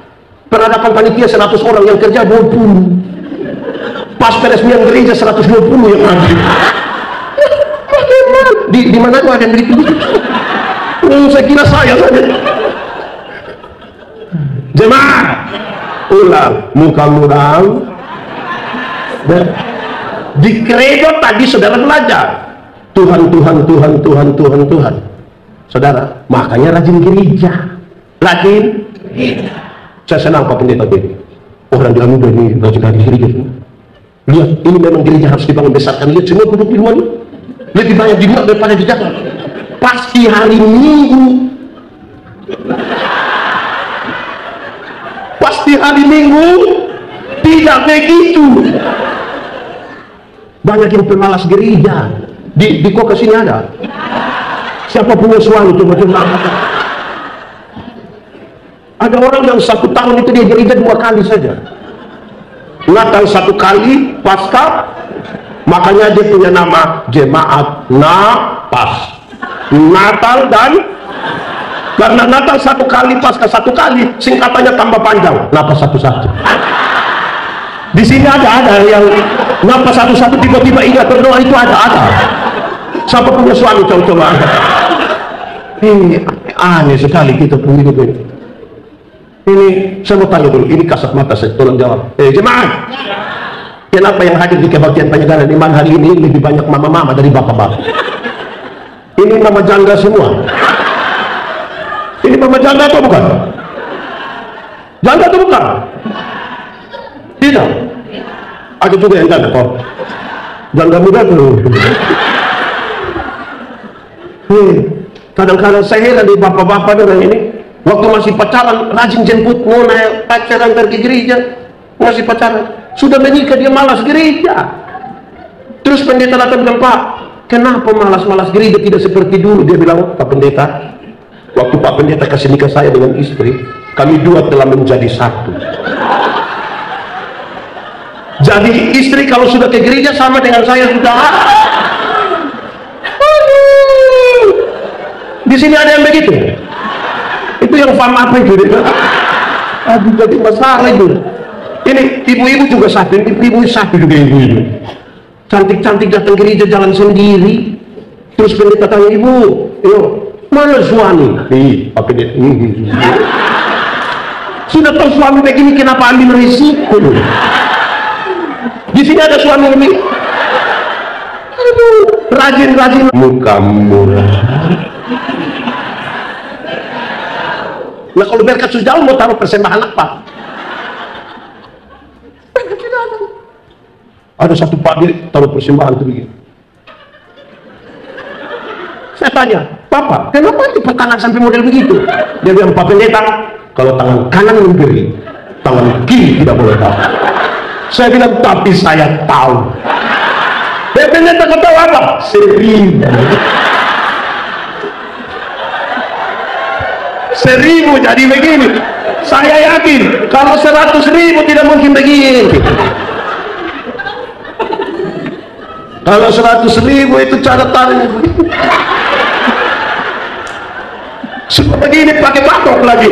A: Peradaban panitia 100 orang, yang kerja 20. Pas peresmian gereja 120 yang ada. Di mana tuh ada yang begitu? Saya kira saya saja. Jemaah, ulang, muka muram, Di gereja tadi saudara belajar Tuhan, Tuhan, Tuhan, Tuhan, Tuhan, Tuhan. Saudara, makanya rajin gereja. Rajin gereja. Saya senang Pak Pendeta ini. Orang di Anugerah ini rajin gereja. Lihat, ini memang gereja harus dibangun besarkan. Lihat semua duduk di luar ini. Lebih banyak di luar daripada di dalam. Pasti hari Minggu. Pasti hari Minggu tidak begitu. Banyak yang pemalas gereja. Di kok kesini ada. Siapa punya suami coba. Ada orang yang 1 tahun itu dia gereja 2 kali saja. Natal 1 kali, Paskah, makanya dia punya nama jemaat Napas. Natal dan karena Natal 1 kali, Paskah 1 kali, singkatannya tambah panjang, Napas 1-1. Di sini ada yang Napas 1-1 tiba-tiba ingat berdoa itu ada. Siapa punya suami coba. Ini aneh sekali kita punya hidup ini. Ini saya mau tanya dulu, ini kasat mata saya, tolong jawab. Jemaat, kenapa yang hadir di kebaktian penyegaran iman hari ini lebih banyak mama-mama dari bapak-bapak? Ini mama janda semua. Ini mama janda atau bukan? Janda atau bukan? Tidak. Ada juga yang janda kok. Janda muda tuh. Kadang-kadang saya heran di bapak-bapak orang ini. Waktu masih pacaran, rajin jemput nona pacaran pergi gereja, masih pacaran. Sudah menikah dia malas gereja. Terus pendeta datang bilang, Pak, kenapa malas-malas gereja tidak seperti dulu? Dia bilang, Pak Pendeta, waktu Pak Pendeta kasih nikah saya dengan istri, kami 2 telah menjadi 1. Jadi istri kalau sudah ke gereja sama dengan saya sudah. Di sini ada yang begitu. Itu yang faham apa itu? Aduh, jadi masalah itu. Ini ibu-ibu juga satu, ibu satu juga ibu-ibu. Cantik-cantik datang gereja jalan sendiri. Terus pendeta tanya, Ibu, mana suami? Apa dia? Sudah tahu suami begini, kenapa ambil risiko? Di sini ada suami lebih. Aduh, rajin-rajin. Muka murah. Nah kalau berkat sudah jauh mau taruh persembahan apa? Ada satu pak dia taruh persembahan itu begini. Saya tanya, Papa, kenapa lipat tangan sampai model begitu? Dia bilang, Pak Pendeta, kalau tangan kanan memberi, tangan kiri tidak boleh tahu. Saya bilang, tapi saya tahu. Dia Pendeta ketawa apa? 1000. 1000 jadi begini. Saya yakin kalau 100.000 tidak mungkin begini. Kalau 100.000 itu catatannya semua begini pakai patok lagi.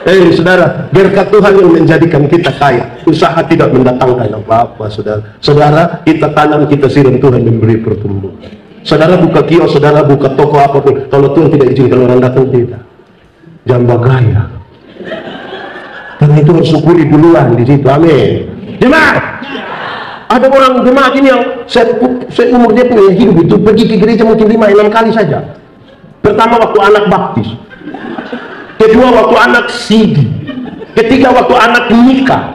A: Saudara, berkat Tuhan yang menjadikan kita kaya. Usaha tidak mendatangkan apa-apa, saudara. Saudara, kita tanam, kita siram, Tuhan memberi pertumbuhan. Saudara buka kios, saudara buka toko apapun, kalau Tuhan tidak izinkan orang datang, tidak. Jangan bergaya. Karena itu harus syukuri duluan di situ. Amin. Jemaat, ada orang jemaat ini yang saya umur dia punya hidup itu pergi ke gereja mungkin 5-6 kali saja. Pertama waktu anak baptis. Kedua waktu anak sidi, ketiga waktu anak nikah,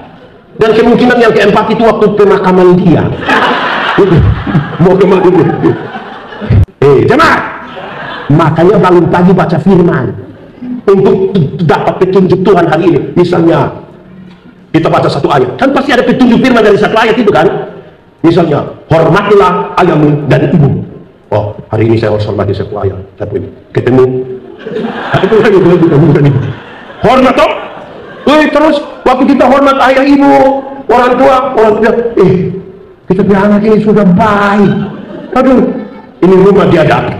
A: dan kemungkinan yang keempat itu waktu pemakaman dia. Mau kemana? Jemaat, makanya bangun pagi baca firman untuk dapat petunjuk Tuhan hari ini. Misalnya kita baca satu ayat, kan pasti ada petunjuk firman dari satu ayat itu kan. Misalnya, hormatilah ayahmu dan ibu. Oh, hari ini saya harus hormati satu ayat, tapi ketemu hormat toh. Terus waktu kita hormat ayah ibu, orang tua kita punya anak ini sudah baik. Aduh, ini rumah dia dapat.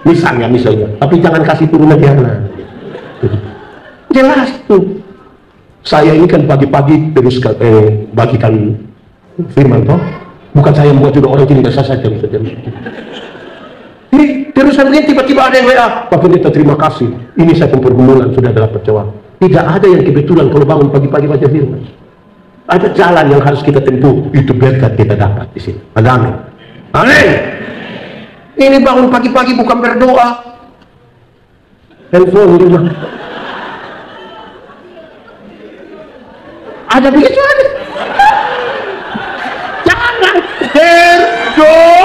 A: Misalnya, tapi jangan kasih turun lagi anak. Jelas tuh. Saya ini kan pagi-pagi terus bagikan firman toh. Bukan saya membuat juga orang ini saja. Terus hari ini tiba-tiba ada yang WA, Pak Pendeta terima kasih, ini saya pergumulan sudah dapat jawab. Tidak ada yang kebetulan kalau bangun pagi-pagi baca firman. Ada jalan yang harus kita tempuh. Itu berkat kita dapat di sini. Amin. Amin. Ini bangun pagi-pagi bukan berdoa. Handphone di rumah. Ada begitu aja. Jangan berdoa.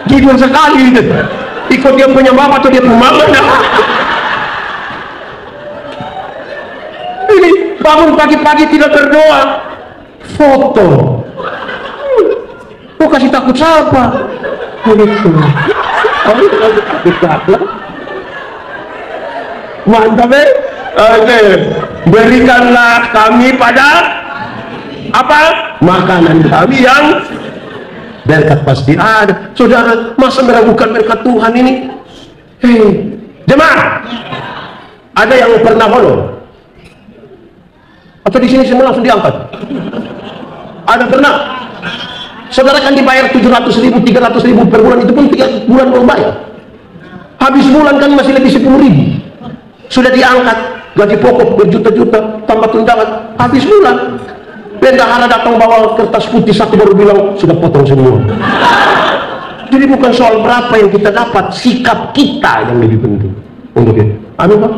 A: Jujur sekali itu. Ikut dia punya mama atau dia punya mama. Ini bangun pagi-pagi tidak berdoa. Foto. Kok kasih takut siapa? Mantap Oke. Berikanlah kami pada apa? Makanan kami yang berkat pasti ada. Saudara, masa meragukan berkat Tuhan ini? Hei, jemaah, ada yang pernah honor? Atau di sini semua langsung diangkat? Ada pernah? Saudara kan dibayar 700.000, 300.000 per bulan, itu pun 3 bulan belum bayar. Habis bulan kan masih lebih 10.000. Sudah diangkat, gaji pokok berjuta-juta, tambah tunjangan, habis bulan. Bendahara datang bawa kertas putih satu baru bilang sudah potong semua. Jadi bukan soal berapa yang kita dapat, sikap kita yang lebih penting untuk itu. Amin Pak.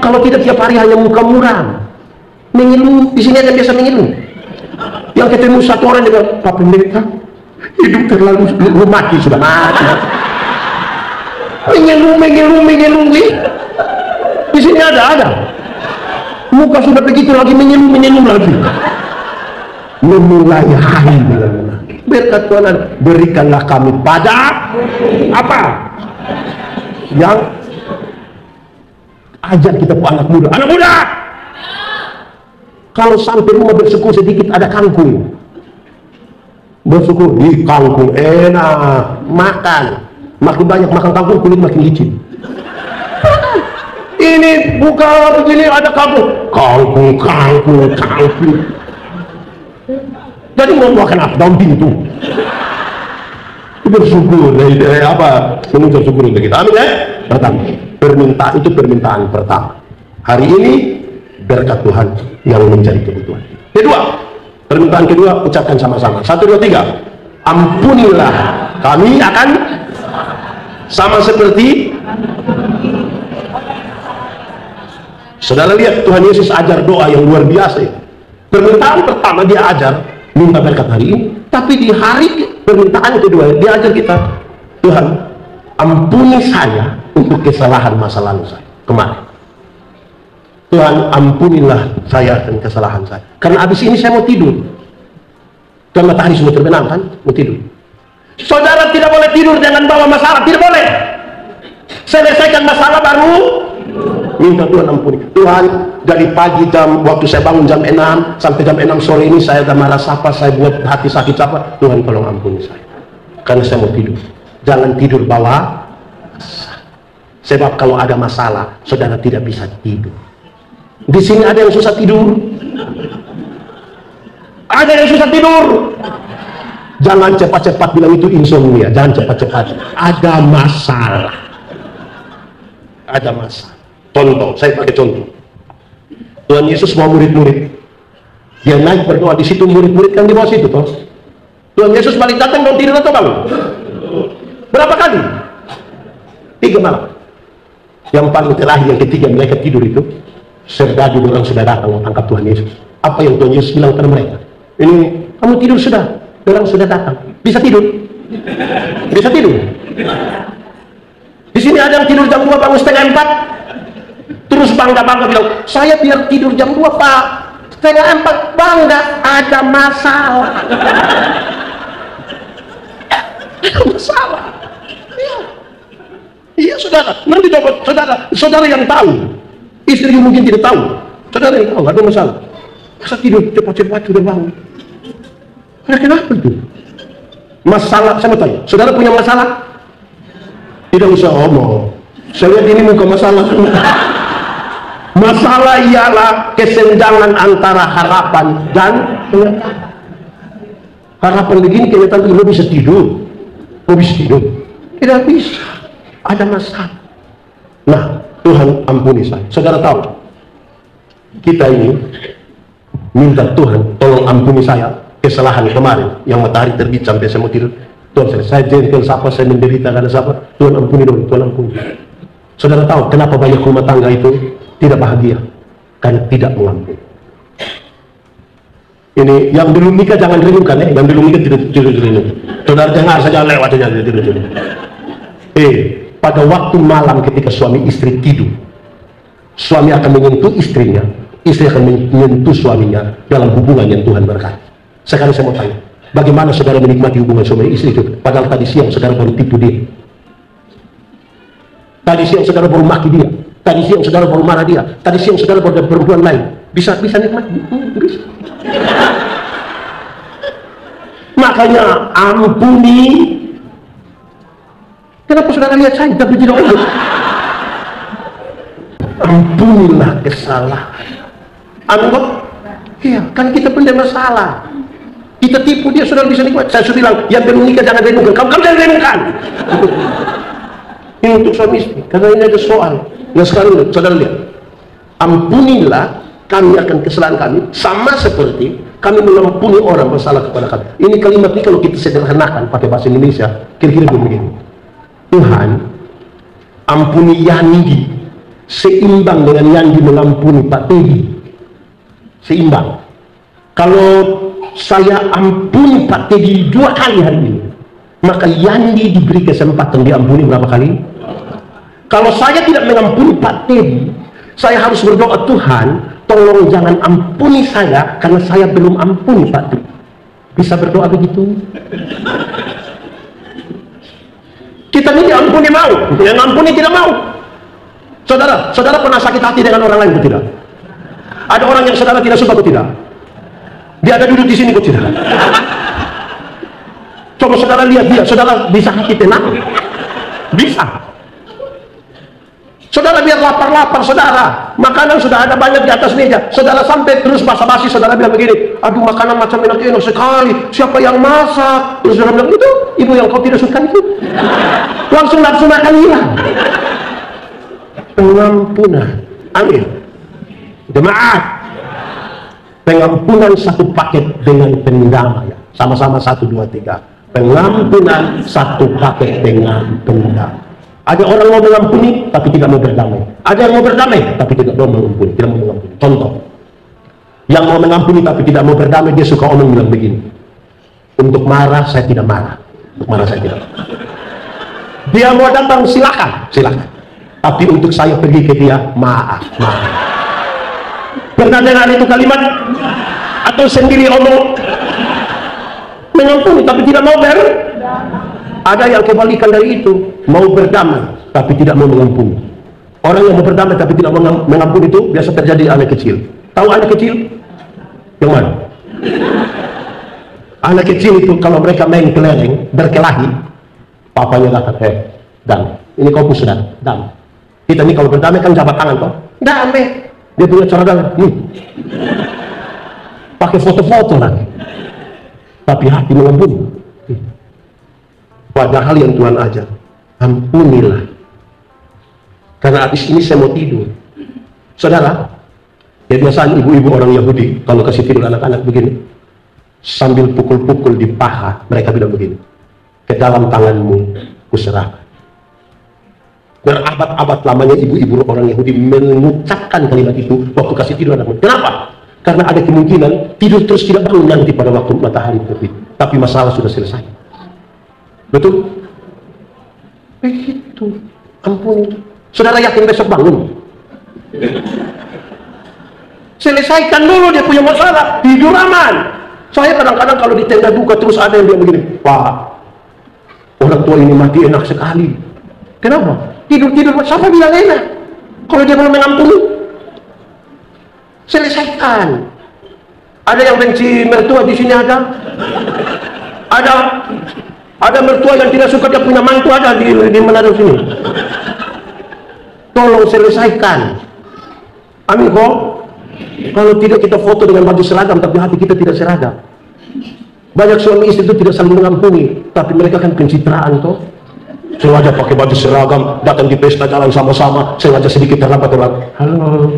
A: Kalau tidak tiap hari hanya muka muram, mengeluh. Di sini ada biasa mengeluh. Yang ketemu satu orang dia bilang, Pak Pendeta, hidup terlalu lu mati sudah mati. Mengeluh. Di sini ada. Muka sudah begitu lagi menyeluh lagi. Memulai hari dengan benar. Berkat Tuhan, berikanlah kami pada apa? Yang ajar kita anak muda. Anak muda! Kalau sampai rumah bersyukur sedikit ada kangkung. Bersyukur, di kangkung enak, makan. Makin banyak makan kangkung, kulit makin licin. Ini buka begini ada kangkung. Kangkung. Jadi mau makan apa? Daun pintu. Bersyukur, apa? Mengucap syukur untuk kita. Amin ya. Pertama, permintaan itu permintaan pertama. Hari ini berkat Tuhan yang menjadi kebutuhan. Kedua, permintaan kedua ucapkan sama-sama. 1, 2, 3. Ampunilah kami akan sama seperti. Saudara lihat Tuhan Yesus ajar doa yang luar biasa. Permintaan pertama dia ajar minta berkat hari ini, tapi di hari permintaan kedua dia ajar kita, Tuhan ampuni saya untuk kesalahan masa lalu saya kemarin. Tuhan ampunilah saya dan kesalahan saya, karena habis ini saya mau tidur dan matahari sudah terbenam kan, mau tidur. Saudara tidak boleh tidur dengan bawa masalah, tidak boleh. Selesaikan masalah baru minta Tuhan ampuni. Tuhan, dari pagi waktu saya bangun jam 6 sampai jam 6 sore ini saya ada marah siapa, saya buat hati sakit siapa, Tuhan tolong ampuni saya karena saya mau tidur. Jangan tidur bawa masalah. Sebab kalau ada masalah saudara tidak bisa tidur. Di sini ada yang susah tidur, ada yang susah tidur. Jangan cepat-cepat bilang itu insomnia, jangan cepat-cepat. Ada masalah. Contoh, saya pakai contoh. Tuhan Yesus mau murid-murid, dia naik berdoa di situ, murid-murid kan di bawah situ toh. Tuhan Yesus balik datang mau tidur atau bangun? Berapa kali? 3 malam. Yang paling terakhir, yang ketiga mereka tidur itu, serdadu orang sudah datang mau tangkap Tuhan Yesus. Apa yang Tuhan Yesus bilang kepada mereka? Ini kamu tidur sudah, orang sudah datang. Bisa tidur? Bisa tidur? Di sini ada yang tidur jam 2 bangun setengah 4. Terus bangga-bangga bilang, saya biar tidur jam 2 Pak, setengah 4 bangga, ada masalah. Ada masalah. Iya saudara, nanti dapat saudara yang tahu, istri mungkin tidak tahu, saudara yang tahu ada masalah. Masa tidur cepat-cepat sudah bangun? Kenapa itu? Masalah, saya mau tanya, saudara punya masalah? Tidak usah omong, saya lihat ini muka masalah. Masalah ialah kesenjangan antara harapan dan kenyataan. Harapan begini, kenyataan lo bisa tidur, tidak bisa. ada masalah. Nah, Tuhan ampuni saya. Saudara tahu, kita ini minta Tuhan tolong ampuni saya kesalahan kemarin yang matahari terbit sampai saya mau tidur. Tuhan, saya jengkel siapa, saya menderita karena siapa, Tuhan ampuni dong, Tuhan ampuni. Saudara tahu kenapa banyak rumah tangga itu tidak bahagia? Karena tidak mengampuni. Ini yang belum nikah jangan renungkan ya, yang belum nikah tidak renung. Saudara dengar saja lewat saja tidak. Pada waktu malam ketika suami istri tidur, suami akan menyentuh istrinya, istri akan menyentuh suaminya dalam hubungan yang Tuhan berkati. Sekarang saya mau tanya, bagaimana saudara menikmati hubungan suami istri itu? Padahal tadi siang saudara baru tipu dia. Tadi siang saudara baru maki dia. Tadi siang saudara baru marah dia. Tadi siang saudara baru ada perempuan lain. Bisa nikmati? Bisa. Makanya ampuni. Kenapa saudara lihat saya tapi tidak urut? Ampunilah kesalahan. Anggap, iya, kan kita punya masalah. Kita tipu dia, saudara bisa nikmat. Saya sudah bilang, yang belum nikah jangan renungkan. Kamu jangan renungkan. Ini untuk suami istri, karena ini ada soal. Nah sekarang saudara lihat, ampunilah kami akan kesalahan kami, sama seperti kami mengampuni orang bersalah kepada kami. Ini kalimat ini kalau kita sederhanakan pakai bahasa Indonesia, kira-kira begini. Tuhan, ampuni Yandi seimbang dengan Yandi mengampuni Pak Teddy. Seimbang. Kalau saya ampuni Pak Teddy 2 kali hari ini, maka Yandi diberi kesempatan diampuni berapa kali? Kalau saya tidak mengampuni Pak Teddy, saya harus berdoa, Tuhan, tolong jangan ampuni saya karena saya belum ampuni Pak Teddy. Bisa berdoa begitu? Kita ini diampuni mau, yang ampuni tidak mau. Saudara pernah sakit hati dengan orang lain, tidak? Ada orang yang saudara tidak suka, tidak? Dia ada duduk di sini, tidak? Coba saudara lihat dia, saudara bisa hati tenang? Bisa. Saudara biar lapar-lapar, saudara, makanan sudah ada banyak di atas meja, saudara sampai terus basa-basi, saudara bilang begini, aduh makanan macam enak sekali, siapa yang masak? Terus saudara bilang, itu ibu yang kau tidak suka itu. Langsung nafsu makan hilang. Pengampunan, amin. Jemaat, pengampunan satu paket dengan pendamaian. Sama-sama 1, 2, 3. Pengampunan satu paket dengan pendamaian. Ada orang mau mengampuni tapi tidak mau berdamai. Ada yang mau berdamai tapi tidak mau mengampuni, tidak mau mengampuni. Contoh, yang mau mengampuni tapi tidak mau berdamai, dia suka omong bilang begini, untuk marah saya tidak marah, untuk marah saya tidak. Dia mau datang silakan, tapi untuk saya pergi ke dia, maaf. Pernah dengar itu kalimat? Atau sendiri omong mengampuni tapi tidak mau berdamai? Ada yang kebalikan dari itu, mau berdamai tapi tidak mau mengampuni. Orang yang mau berdamai tapi tidak mau mengampuni itu biasa terjadi anak kecil. Tahu anak kecil? Yang mana? Anak kecil itu kalau mereka main kelereng, berkelahi, papanya kata, damai. Ini kau sudah damai. Kita ini kalau berdamai kan jabat tangan toh, damai. Dia punya cara damai, pakai foto-foto lagi. Tapi hati mengampuni. Padahal yang Tuhan ajar, ampunilah. Karena habis ini saya mau tidur. Saudara, ya biasanya ibu-ibu orang Yahudi kalau kasih tidur anak-anak begini, sambil pukul-pukul di paha, mereka bilang begini, ke dalam tanganmu kuserahkan. Berabad-abad lamanya ibu-ibu orang Yahudi mengucapkan kalimat itu waktu kasih tidur anaknya. Kenapa? Karena ada kemungkinan tidur terus tidak bangun nanti pada waktu matahari terbit. Tapi masalah sudah selesai. Betul? Begitu. Ampuni. Saudara yakin besok bangun? Selesaikan dulu dia punya masalah. Tidur aman. Saya kadang-kadang kalau di tenda duka terus ada yang bilang begini, Pak, orang tua ini mati enak sekali. Kenapa? Tidur-tidur. Siapa bilang enak? Kalau dia belum mengampuni, selesaikan. Ada yang benci mertua di sini ada? Ada mertua yang tidak suka dia punya mantu ada di Manado sini. Tolong selesaikan. Amin kok. Kalau tidak kita foto dengan baju seragam tapi hati kita tidak seragam. Banyak suami istri itu tidak saling mengampuni, tapi mereka kan pencitraan toh. sengaja pakai baju seragam, datang di pesta jalan sama-sama, sengaja sedikit terlambat orang. Halo.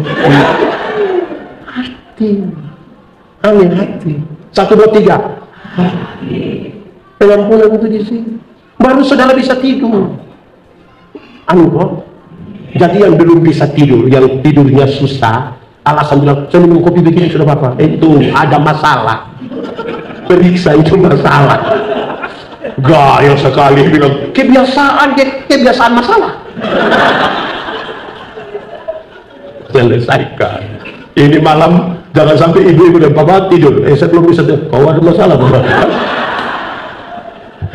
A: Hati. Amin, hati. 1, 2, 3. Pengampunan itu di sini. Baru saudara bisa tidur. Amin kok. Jadi yang belum bisa tidur, yang tidurnya susah, alasan bilang, saya minum kopi begini sudah apa? Itu ada masalah. Periksa itu masalah. Gaya sekali bilang, kebiasaan masalah. Selesaikan. Ini malam jangan sampai ibu-ibu dan bapak tidur. Saya belum bisa tidur. Kau ada masalah bapak.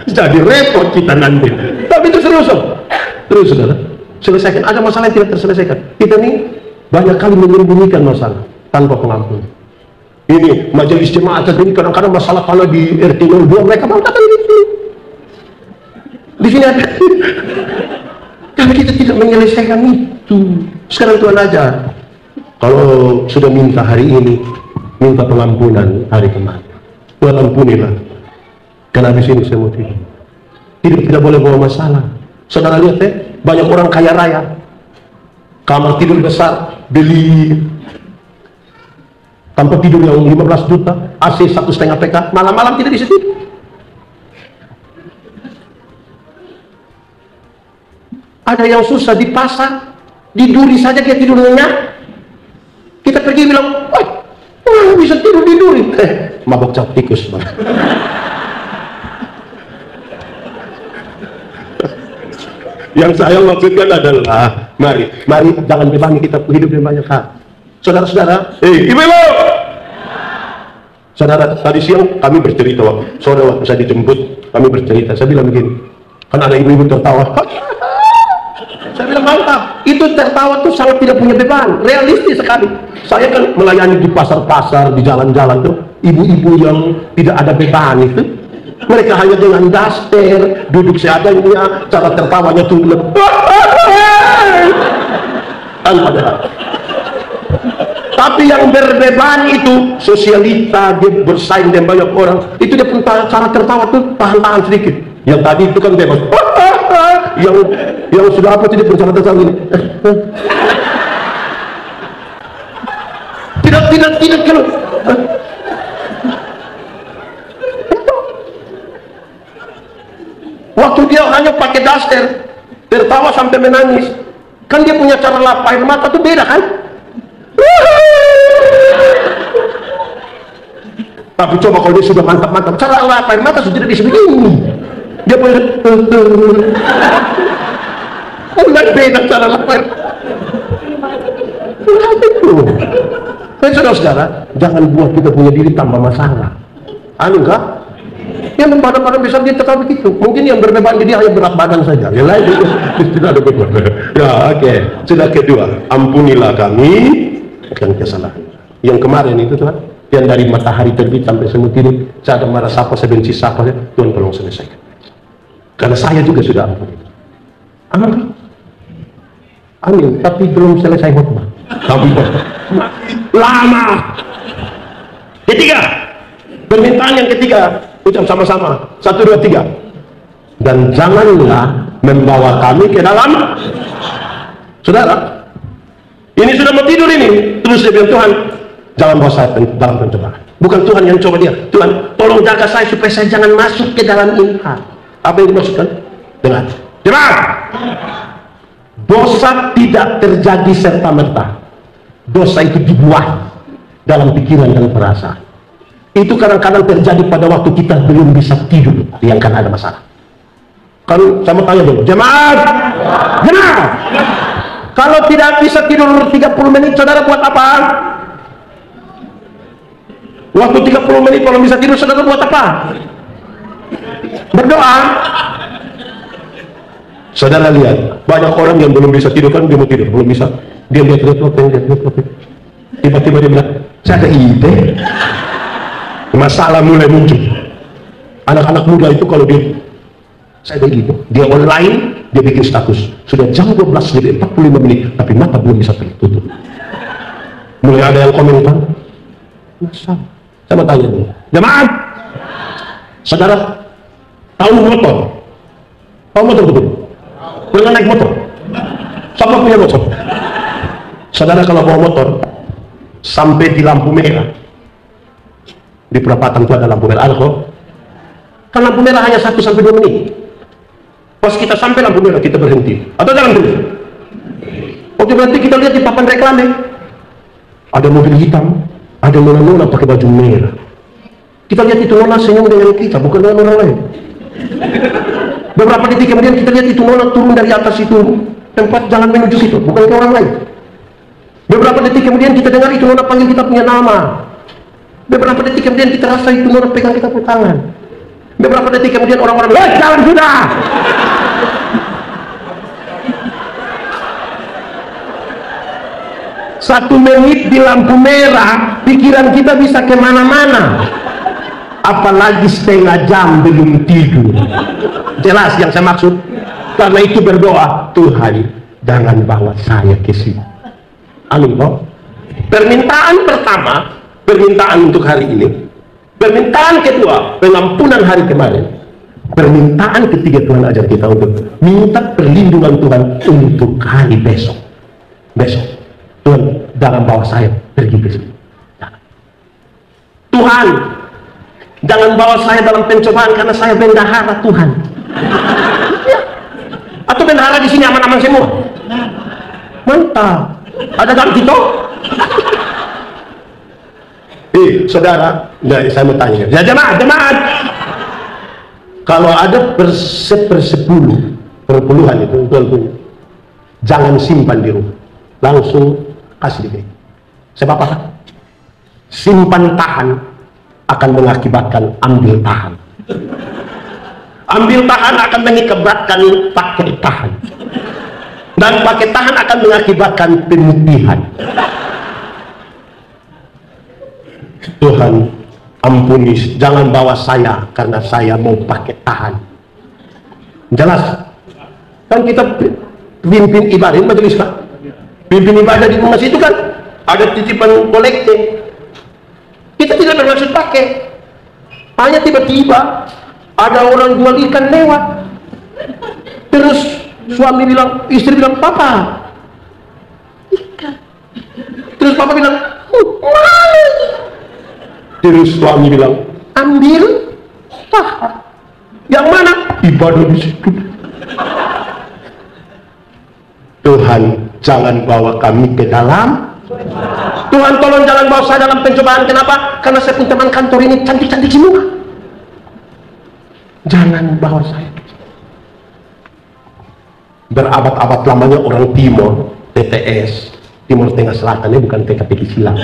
A: Jadi repot kita nanti. Tapi itu serius, terus saudara. Selesaikan. Ada masalah yang tidak terselesaikan. Kita nih banyak kali menyembunyikan masalah tanpa pengampun. Ini majelis jemaat ini kadang-kadang masalah kalau di RT 02 mereka mengatakan ini. Di sini ada. Tapi kita tidak menyelesaikan itu. Sekarang Tuhan ajar. Kalau sudah minta hari ini, minta pengampunan hari kemarin. Tuhan ampunilah. Karena habis ini saya mau tidur. Tidur tidak boleh bawa masalah. Saudara lihat banyak orang kaya raya. Kamar tidur besar, beli tempat tidur yang 15 juta, AC 1,5 PK, malam-malam tidak di situ. Ada yang susah di pasar, di duri saja dia tidur nyenyak. Kita pergi bilang, wah, bisa tidur di duri. Mabok cap tikus. Yang saya maksudkan adalah, mari jangan bebangi kita hidup dengan banyak hal. Saudara-saudara, ibu-ibu, saudara, tadi siang kami bercerita, sore waktu saya dijemput, kami bercerita, saya bilang begini, kan ada ibu-ibu tertawa. Saya bilang mantap, itu tertawa tuh sangat tidak punya beban, realistis sekali. Saya kan melayani di pasar-pasar, di jalan-jalan tuh, ibu-ibu yang tidak ada beban itu, mereka hanya dengan daster, duduk seadanya, cara tertawanya tuh tanpa beban. Tapi yang berbeban itu sosialita, dia bersaing dengan banyak orang, itu dia pun cara tertawa tuh tahan-tahan sedikit. Yang tadi itu kan bebas. yang sudah apa tidak bercara tertawa ini. Tidak kalau waktu dia hanya pakai daster tertawa sampai menangis, kan dia punya cara lap air mata tuh beda kan. Tapi coba kalau dia sudah mantap-mantap, cara lap air mata sudah tidak bisa begini, dia punya mulai beda cara lap air mata. Saudara-saudara, jangan buat kita punya diri tambah masalah. Anu enggak? Yang badan-badan besar dia tetap begitu. Mungkin yang berbeban dia hanya berat badan saja. Yang lain tidak ada beban. Ya, oke. Sudah kedua, ampunilah kami akan kesalahan. Yang kemarin itu Tuhan, yang dari matahari terbit sampai semua tidur, saya ada marah siapa, saya benci siapa, Tuhan tolong selesaikan. Karena saya juga sudah ampuni. Amin. Amin. Tapi belum selesai khotbah. Tapi lama. Ketiga, permintaan yang ketiga, ucap sama-sama, 1, 2, 3. Dan janganlah membawa kami ke dalam. Saudara, ini sudah mau tidur ini, terus dia bilang, Tuhan, jangan bawa saya dalam pencobaan. Bukan Tuhan yang coba dia, Tuhan, tolong jaga saya supaya saya jangan masuk ke dalam inhal. Apa yang dimaksudkan? Dengar, dosa tidak terjadi serta-merta. Dosa itu dibuat dalam pikiran dan perasaan. Itu kadang-kadang terjadi pada waktu kita belum bisa tidur, yang kan ada masalah. Kan sama tanya dulu, jemaat, kalau tidak bisa tidur 30 menit, saudara buat apa? Waktu 30 menit kalau bisa tidur, saudara buat apa? Berdoa. Saudara lihat, banyak orang yang belum bisa tidur, kan dia mau tidur, belum bisa. Dia lihat tiba-tiba dia bilang, saya ada ide. Masalah mulai muncul. Anak-anak muda itu kalau saya ada ide, dia online, dia bikin status, sudah jam 12 lebih 45 menit, tapi mata belum bisa tertutup. Mulai ada yang komentar, masalah. Saya mau tanya dulu, jemaat, saudara tahu motor betul? Pernah naik motor? Siapa punya motor? Saudara kalau bawa motor sampai di lampu merah, di perapatan itu ada lampu merah, ada kok? Kan lampu merah hanya 1 sampai 2 menit. Pas kita sampai lampu merah kita berhenti atau jalan terus. Oke, berarti kita lihat di papan reklame ada mobil hitam, ada nona-nona pakai baju merah. Kita lihat itu nona senyum dengan kita, bukan dengan orang lain. Beberapa detik kemudian kita lihat itu nona turun dari atas itu tempat jalan menuju situ, bukan ke orang lain. Beberapa detik kemudian kita dengar itu nona panggil kita punya nama. Beberapa detik kemudian kita rasa itu nona pegang kita punya tangan. Beberapa detik kemudian orang-orang bilang, jalan sudah. Satu menit di lampu merah, pikiran kita bisa kemana-mana. Apalagi setengah jam belum tidur. Jelas yang saya maksud. Karena itu berdoa, Tuhan jangan bawa saya ke sini. Amin, Pak. Permintaan pertama, permintaan untuk hari ini. Permintaan kedua, pengampunan hari kemarin. Permintaan ketiga, Tuhan ajar kita untuk minta perlindungan Tuhan untuk hari besok. Besok, Tuhan jangan bawa saya pergi ke sini. Tuhan jangan bawa saya dalam pencobaan karena saya bendahara Tuhan. Ya. Atau bendahara di sini aman-aman semua? Mantap. Ada gak gitu? Saudara, saya mau tanya. Ya jemaat. Kalau ada sepersepuluh perpuluhan itu Tuhan punya, jangan simpan di rumah, langsung kasih di gereja. Sebab apa? Simpan tahan akan mengakibatkan ambil tahan. Ambil tahan akan mengakibatkan pakai tahan, dan pakai tahan akan mengakibatkan pemutihan. Tuhan ampuni, jangan bawa saya karena saya mau pakai tahan. Jelas kan kita pimpin ibadah majelis kan, pimpin ibadah di rumah situ kan ada titipan kolektif. Kita tidak bermaksud pakai, hanya tiba-tiba ada orang jual ikan lewat, terus suami bilang, istri bilang, papa ikan, terus papa bilang, terus suami bilang, ambil tahan. Yang mana? Ibadah di situ. Tuhan jangan bawa kami ke dalam. Tuhan tolong jangan bawa saya dalam pencobaan. Kenapa? Karena saya punya teman kantor ini cantik-cantik semua. Jangan bawa saya. Berabad-abad lamanya orang Timur, TTS, Timur Tengah Selatan, ini bukan TKP Silang.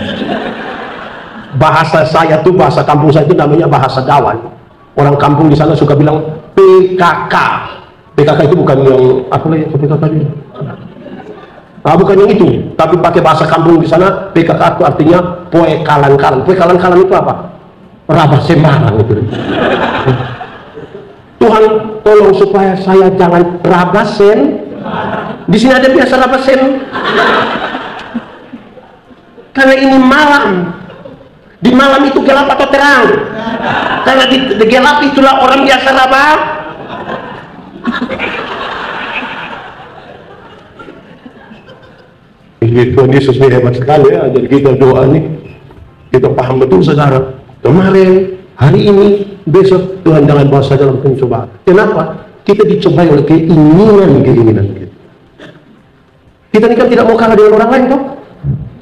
A: Bahasa saya tuh, bahasa kampung saya itu namanya bahasa gawan. Orang kampung di sana suka bilang PKK. PKK itu bukan yang apa lagi PKK ini? Bukan yang itu, tapi pakai bahasa kampung di sana PKK itu artinya poe kalan-kalan. Poe kalan-kalan itu apa? Rabah Semarang itu. Tuhan tolong supaya saya jangan rabasen. Di sini ada biasa rabasen. Karena ini malam. Di malam itu gelap atau terang? Karena di gelap itulah orang biasa rabah. Tuhan Yesus ini hebat sekali ya. Jadi kita doa nih, kita paham betul saudara. Kemarin, hari ini, besok Tuhan jangan bawa saya dalam pencobaan. Kenapa? Kita dicobai oleh keinginan kita. Kita ini kan tidak mau kalah dengan orang lain toh.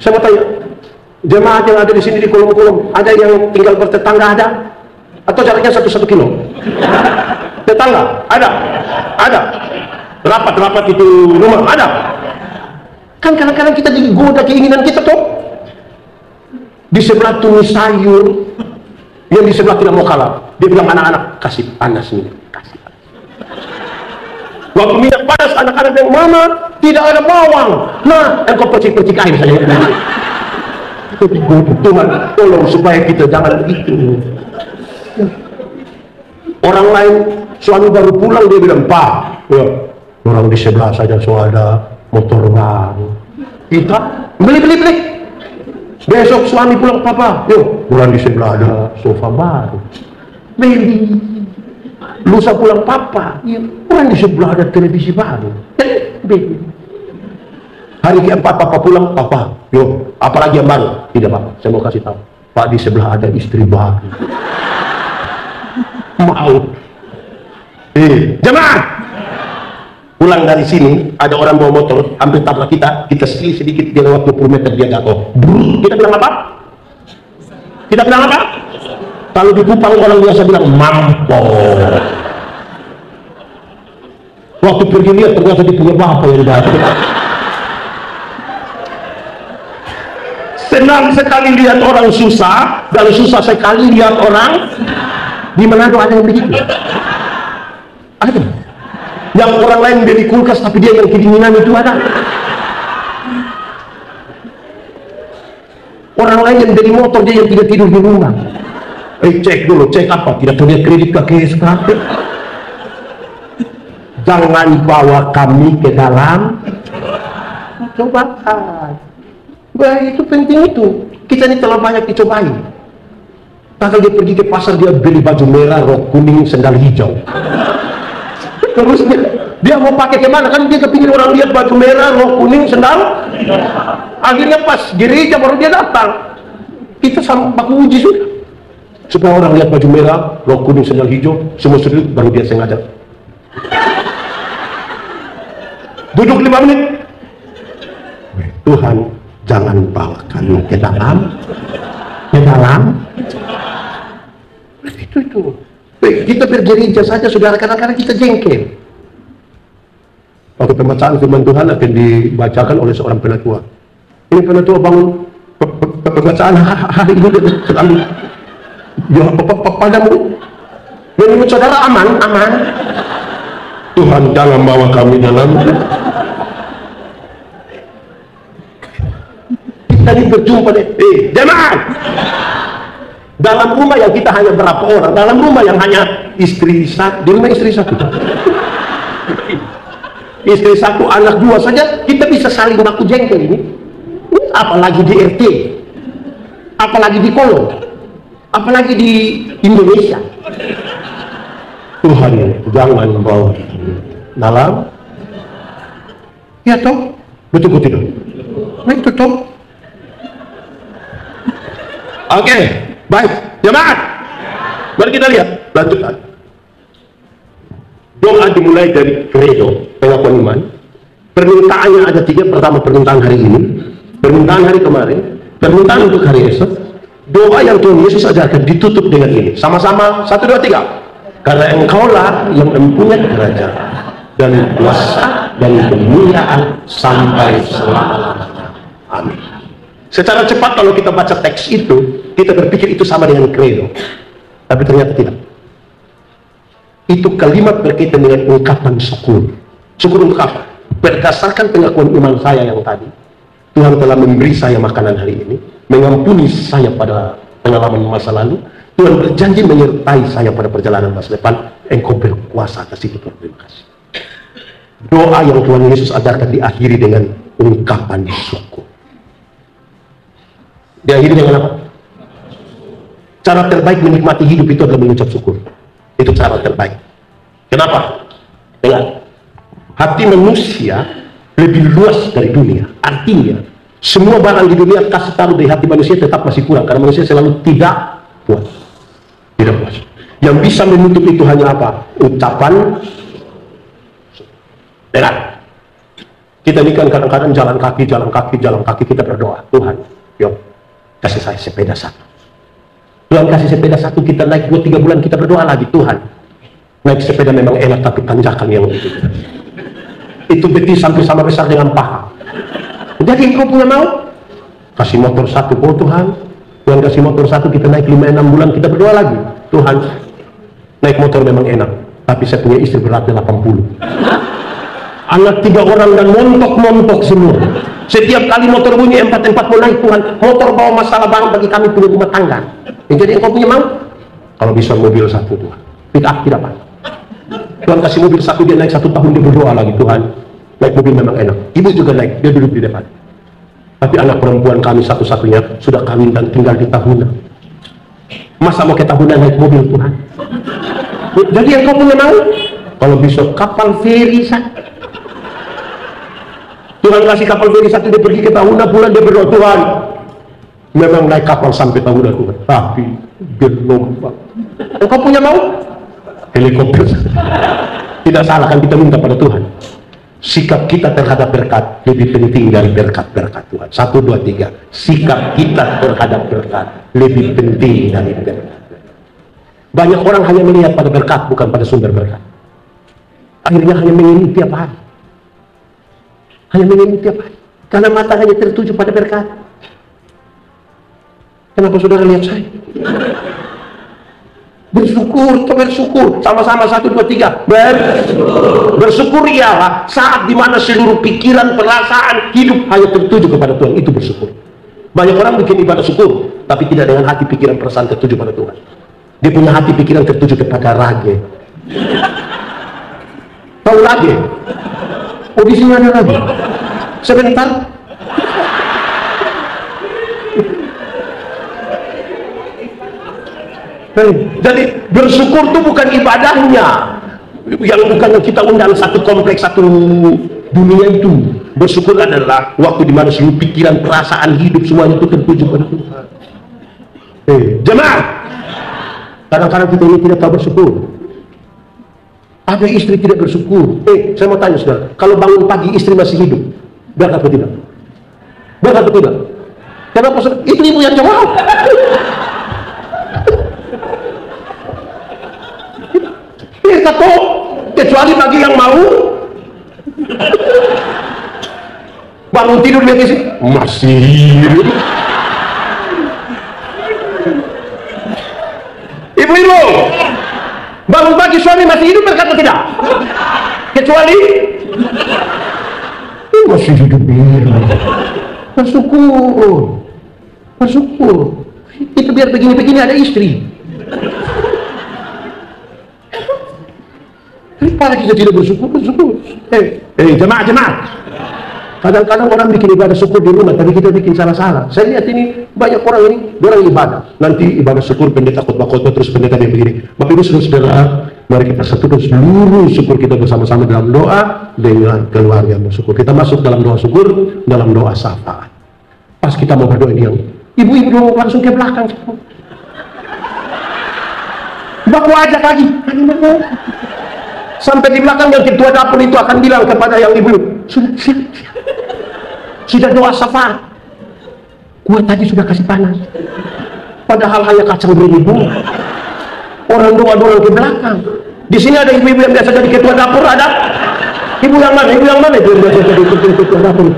A: Saya mau tanya, jemaat yang ada di sini di kolom-kolom, ada yang tinggal bertetangga ada? Atau jaraknya 1 kilo? Tetangga? Ada. Rapat-rapat itu rumah? Ada. Kan kadang-kadang kita digoda keinginan kita toh. Di sebelah tumis sayur, yang di sebelah tidak mau kalah. Dia bilang, anak-anak kasih panas nih, kasih panas. Waktu minyak panas, anak-anak yang mama tidak ada bawang. Nah, engkau percik-percik air saja. Tuhan tolong supaya kita jangan begitu. Orang lain suami baru pulang dia bilang, Pak, ya, orang di sebelah saja so ada motor baru. Kita beli. Besok suami pulang, papa, yuk, orang di sebelah ada sofa baru. Beli. Lusa pulang, papa, yuk, orang di sebelah ada televisi baru. baby. Hari keempat papa pulang, papa, yo, apalagi yang baru? Tidak papa, saya mau kasih tahu, pak, di sebelah ada istri baru. Mau? Jemaat, pulang dari sini ada orang bawa motor, hampir tabrak kita sekali sedikit, dia lewat 20 meter dia jatuh. Kita bilang apa? Kita bilang apa? Kalau di Kupang orang biasa bilang mampus. Waktu pergi lihat ternyata dia punya bapak yang datang. Senang sekali lihat orang susah, dan susah sekali lihat orang di Manado ada yang begitu. Ada. Yang orang lain beli kulkas tapi dia yang kedinginan itu ada. Orang lain yang beli motor dia yang tidak tidur di rumah. Cek dulu, cek apa? Tidak punya kredit ke SKP. Jangan bawa kami ke dalam cobaan. Bah, itu penting itu. Kita ini terlalu banyak dicobain. Kalau dia pergi ke pasar dia beli baju merah, rok kuning, sendal hijau. Terus dia mau pakai kemana? Kan dia kepingin orang lihat baju merah, rok kuning, sendal. Akhirnya pas gereja baru dia datang. Kita sama baku uji sudah. Supaya orang lihat baju merah, rok kuning, sendal hijau, semua sudut, baru dia sengaja. Duduk 5 menit. Tuhan, jangan bawa kami ke dalam. Itu. Kita bergereja saja, saudara, kadang-kadang kita jengkel. Waktu pembacaan firman Tuhan akan dibacakan oleh seorang penatua. Ini penatua bangun pembacaan hari ini selalu. Ya, padamu menurut saudara aman. Tuhan jangan bawa kami dalam. Kita ini berjumpa jemaat. Dalam rumah yang kita hanya berapa orang? Dalam rumah yang hanya istri satu, di rumah istri satu. Istri satu, anak 2 saja kita bisa saling baku jengkel ini. Apalagi di RT, apalagi di Kolong, apalagi di Indonesia. Tuhan jangan bawa dalam. Ya toh, betul tidak? Nah itu toh. Oke, baik, jemaat. Mari kita lihat, lanjutkan. Doa dimulai dari kredo, pengakuan iman. Permintaannya ada 3. Pertama, permintaan hari ini, permintaan hari kemarin, permintaan untuk hari esok. Doa yang Tuhan Yesus ajarkan ditutup dengan ini. Sama-sama, 1, 2, 3. Karena engkaulah yang mempunyai kerajaan dan kuasa dan kemuliaan sampai selama-lamanya. Amin. Secara cepat kalau kita baca teks itu, kita berpikir itu sama dengan kredo. Tapi ternyata tidak. Itu kalimat berkaitan dengan ungkapan syukur. Syukur untuk apa? Berdasarkan pengakuan iman saya yang tadi, Tuhan telah memberi saya makanan hari ini, mengampuni saya pada pengalaman masa lalu, Tuhan berjanji menyertai saya pada perjalanan masa depan. Engkau berkuasa atas itu, Tuhan. Terima kasih. Doa yang Tuhan Yesus ajarkan diakhiri dengan ungkapan syukur. Diakhiri dengan apa? Cara terbaik menikmati hidup itu adalah mengucap syukur. Itu cara terbaik. Kenapa? Dengan hati manusia lebih luas dari dunia. Artinya semua barang di dunia kasih taruh di hati manusia tetap masih kurang, karena manusia selalu tidak puas. Tidak puas. Yang bisa menutup itu hanya apa? Ucapan. Dengar. Kita ini kan kadang-kadang jalan kaki kita berdoa, Tuhan, yuk kasih saya sepeda 1. Tuhan kasih sepeda 1, kita naik 2-3 bulan kita berdoa lagi, Tuhan naik sepeda memang enak tapi tanjakan yang itu betis sampai sama besar dengan paha. Jadi engkau punya mau kasih motor 1, oh Tuhan kasih motor 1, kita naik 5-6 bulan kita berdoa lagi, Tuhan naik motor memang enak tapi saya punya istri beratnya 80, anak 3 orang dan montok semua. Setiap kali motor bunyi 4 mau naik, Tuhan motor bawa masalah banget bagi kami punya rumah tangga. Jadi engkau punya mau kalau bisa mobil 1, Tuhan pick up tidak apa. Tuhan kasih mobil 1, dia naik 1 tahun dia berdoa lagi, Tuhan naik mobil memang enak. Ibu juga naik, dia duduk di depan. Tapi anak perempuan kami satu-satunya sudah kawin dan tinggal di Tahuna. Masa mau ke Tahuna naik mobil, Tuhan? Jadi engkau punya mau kalau bisa kapal feri saja. Tuhan kasih kapal feri satu, dia pergi ke Tahuna, pulang dia berdoa, Tuhan memang naik kapal sampai Tahuna Tuhan, tapi gelombang. Engkau punya mau helikopter. Tidak salah kan kita minta pada Tuhan. Sikap kita terhadap berkat lebih penting dari berkat-berkat Tuhan. 1, 2, 3. Sikap kita terhadap berkat lebih penting dari berkat. Banyak orang hanya melihat pada berkat, bukan pada sumber berkat. Akhirnya hanya menginginkan tiap hari. Hanya menginginkan tiap hari. Karena mata hanya tertuju pada berkat. Kenapa saudara lihat saya? Bersyukur, kita bersyukur. Sama-sama 1, 2, 3. Bersyukur ialah saat dimana seluruh pikiran, perasaan, hidup hanya tertuju kepada Tuhan. Itu bersyukur. Banyak orang bikin ibadah syukur, tapi tidak dengan hati, pikiran, perasaan tertuju pada Tuhan. Dia punya hati, pikiran tertuju kepada rage. Tahu rage? Oh, di sini ada rage. Sebentar. Jadi bersyukur itu bukan ibadahnya, yang bukan kita undang satu kompleks, satu dunia itu. Bersyukur adalah waktu dimana seluruh pikiran, perasaan, hidup semuanya itu tertuju pada Tuhan. Jemaah, kadang-kadang kita ini tidak tahu bersyukur. Ada istri tidak bersyukur. Saya mau tanya saudara, kalau bangun pagi istri masih hidup, berkat atau tidak? Berkat atau tidak? Kenapa saudara? Itu ibu yang jawab. Kata, kecuali bagi yang mau bangun tidur lihat isi masih hidup. Ibu-ibu bangun pagi suami masih hidup, berkat atau tidak? Kecuali masih hidup. Bersyukur, bersyukur. Itu biar begini-begini ada istri. Daripada kita tidak bersyukur, bersyukur. Jemaah. Kadang-kadang orang bikin ibadah syukur di rumah, tapi kita bikin salah-salah. Saya lihat ini banyak orang ini, orang ibadah. Nanti ibadah syukur pendeta khotbah terus pendeta yang begini. Bapak Ibu saudara, mari kita satukan seluruh syukur kita bersama-sama dalam doa dengan keluarga bersyukur. Kita masuk dalam doa syukur, dalam doa syafaat. Pas kita mau berdoa ini yang ibu-ibu langsung ke belakang. Baku ajak lagi. Sampai di belakang yang ketua dapur itu akan bilang kepada yang ibu, sudah doa syafaat, kuat tadi sudah kasih panas, padahal hanya kacang beribu. Orang doa-doa ke belakang. Di sini ada ibu-ibu yang biasa jadi ketua dapur, ada ibu yang mana? Ibu yang mana itu yang biasa jadi ketua dapur?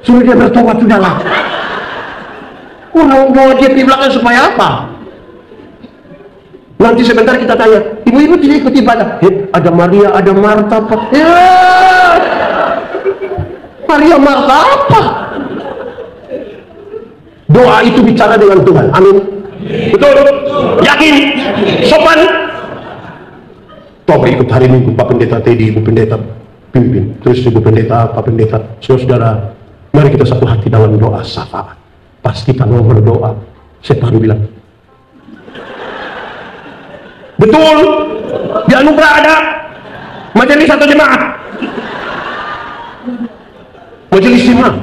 A: Suruh dia bertobat sudahlah. Orang doa dia di belakang supaya apa? Nanti sebentar kita tanya, ibu-ibu tidak ikut ibadah. Ada Maria, ada Marta, Pak. Maria, Marta apa? Doa itu bicara dengan Tuhan. Amin. Betul? Yakin? Sopan? Coba ikut hari Minggu, Pak Pendeta Teddy, Ibu Pendeta pimpin. Terus Ibu Pendeta, Pak Pendeta. Saudara, mari kita satu hati dalam doa syafaat. Pas kita mau berdoa, setan bilang, betul, di anugerah ada majelis atau jemaat? Majelis jemaat.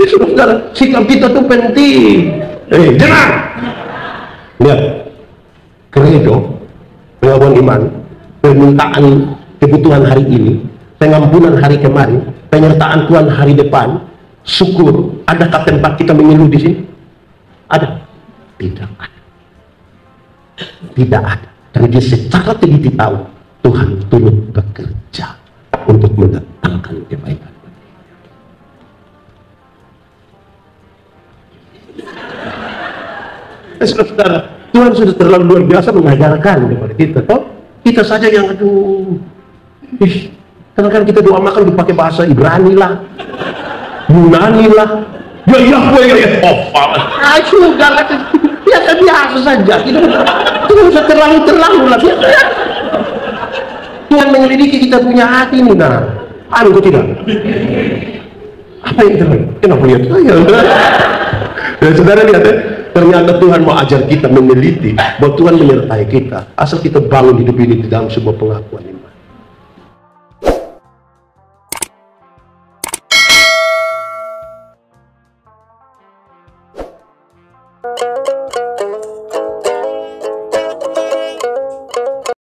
A: Saudara, sikap kita itu penting. Jemaat, lihat, kredo, pengakuan iman, permintaan kebutuhan hari ini, pengampunan hari kemarin, penyertaan Tuhan hari depan, syukur. Adakah tempat kita mengeluh di sini? Ada? Tidak ada. Tidak ada. Karena dia secara teliti tahu Tuhan turut bekerja untuk mendatangkan kebaikan. Saudara, Tuhan sudah terlalu luar biasa mengajarkan kepada kita. Toh kita saja yang aduh, kadang-kadang kita doa makan dipakai bahasa Ibrani lah, Yunani lah, ya, sudah biasa saja. Tidak usah terlalu lah. Tuhan menyelidiki kita punya hati ini, nah, anu tidak? Apa yang terjadi? Kenapa lihat saya? Ya, saudara lihat ya, ternyata Tuhan mau ajar kita meneliti bahwa Tuhan menyertai kita. Asal kita bangun hidup ini di dalam sebuah pengakuan iman.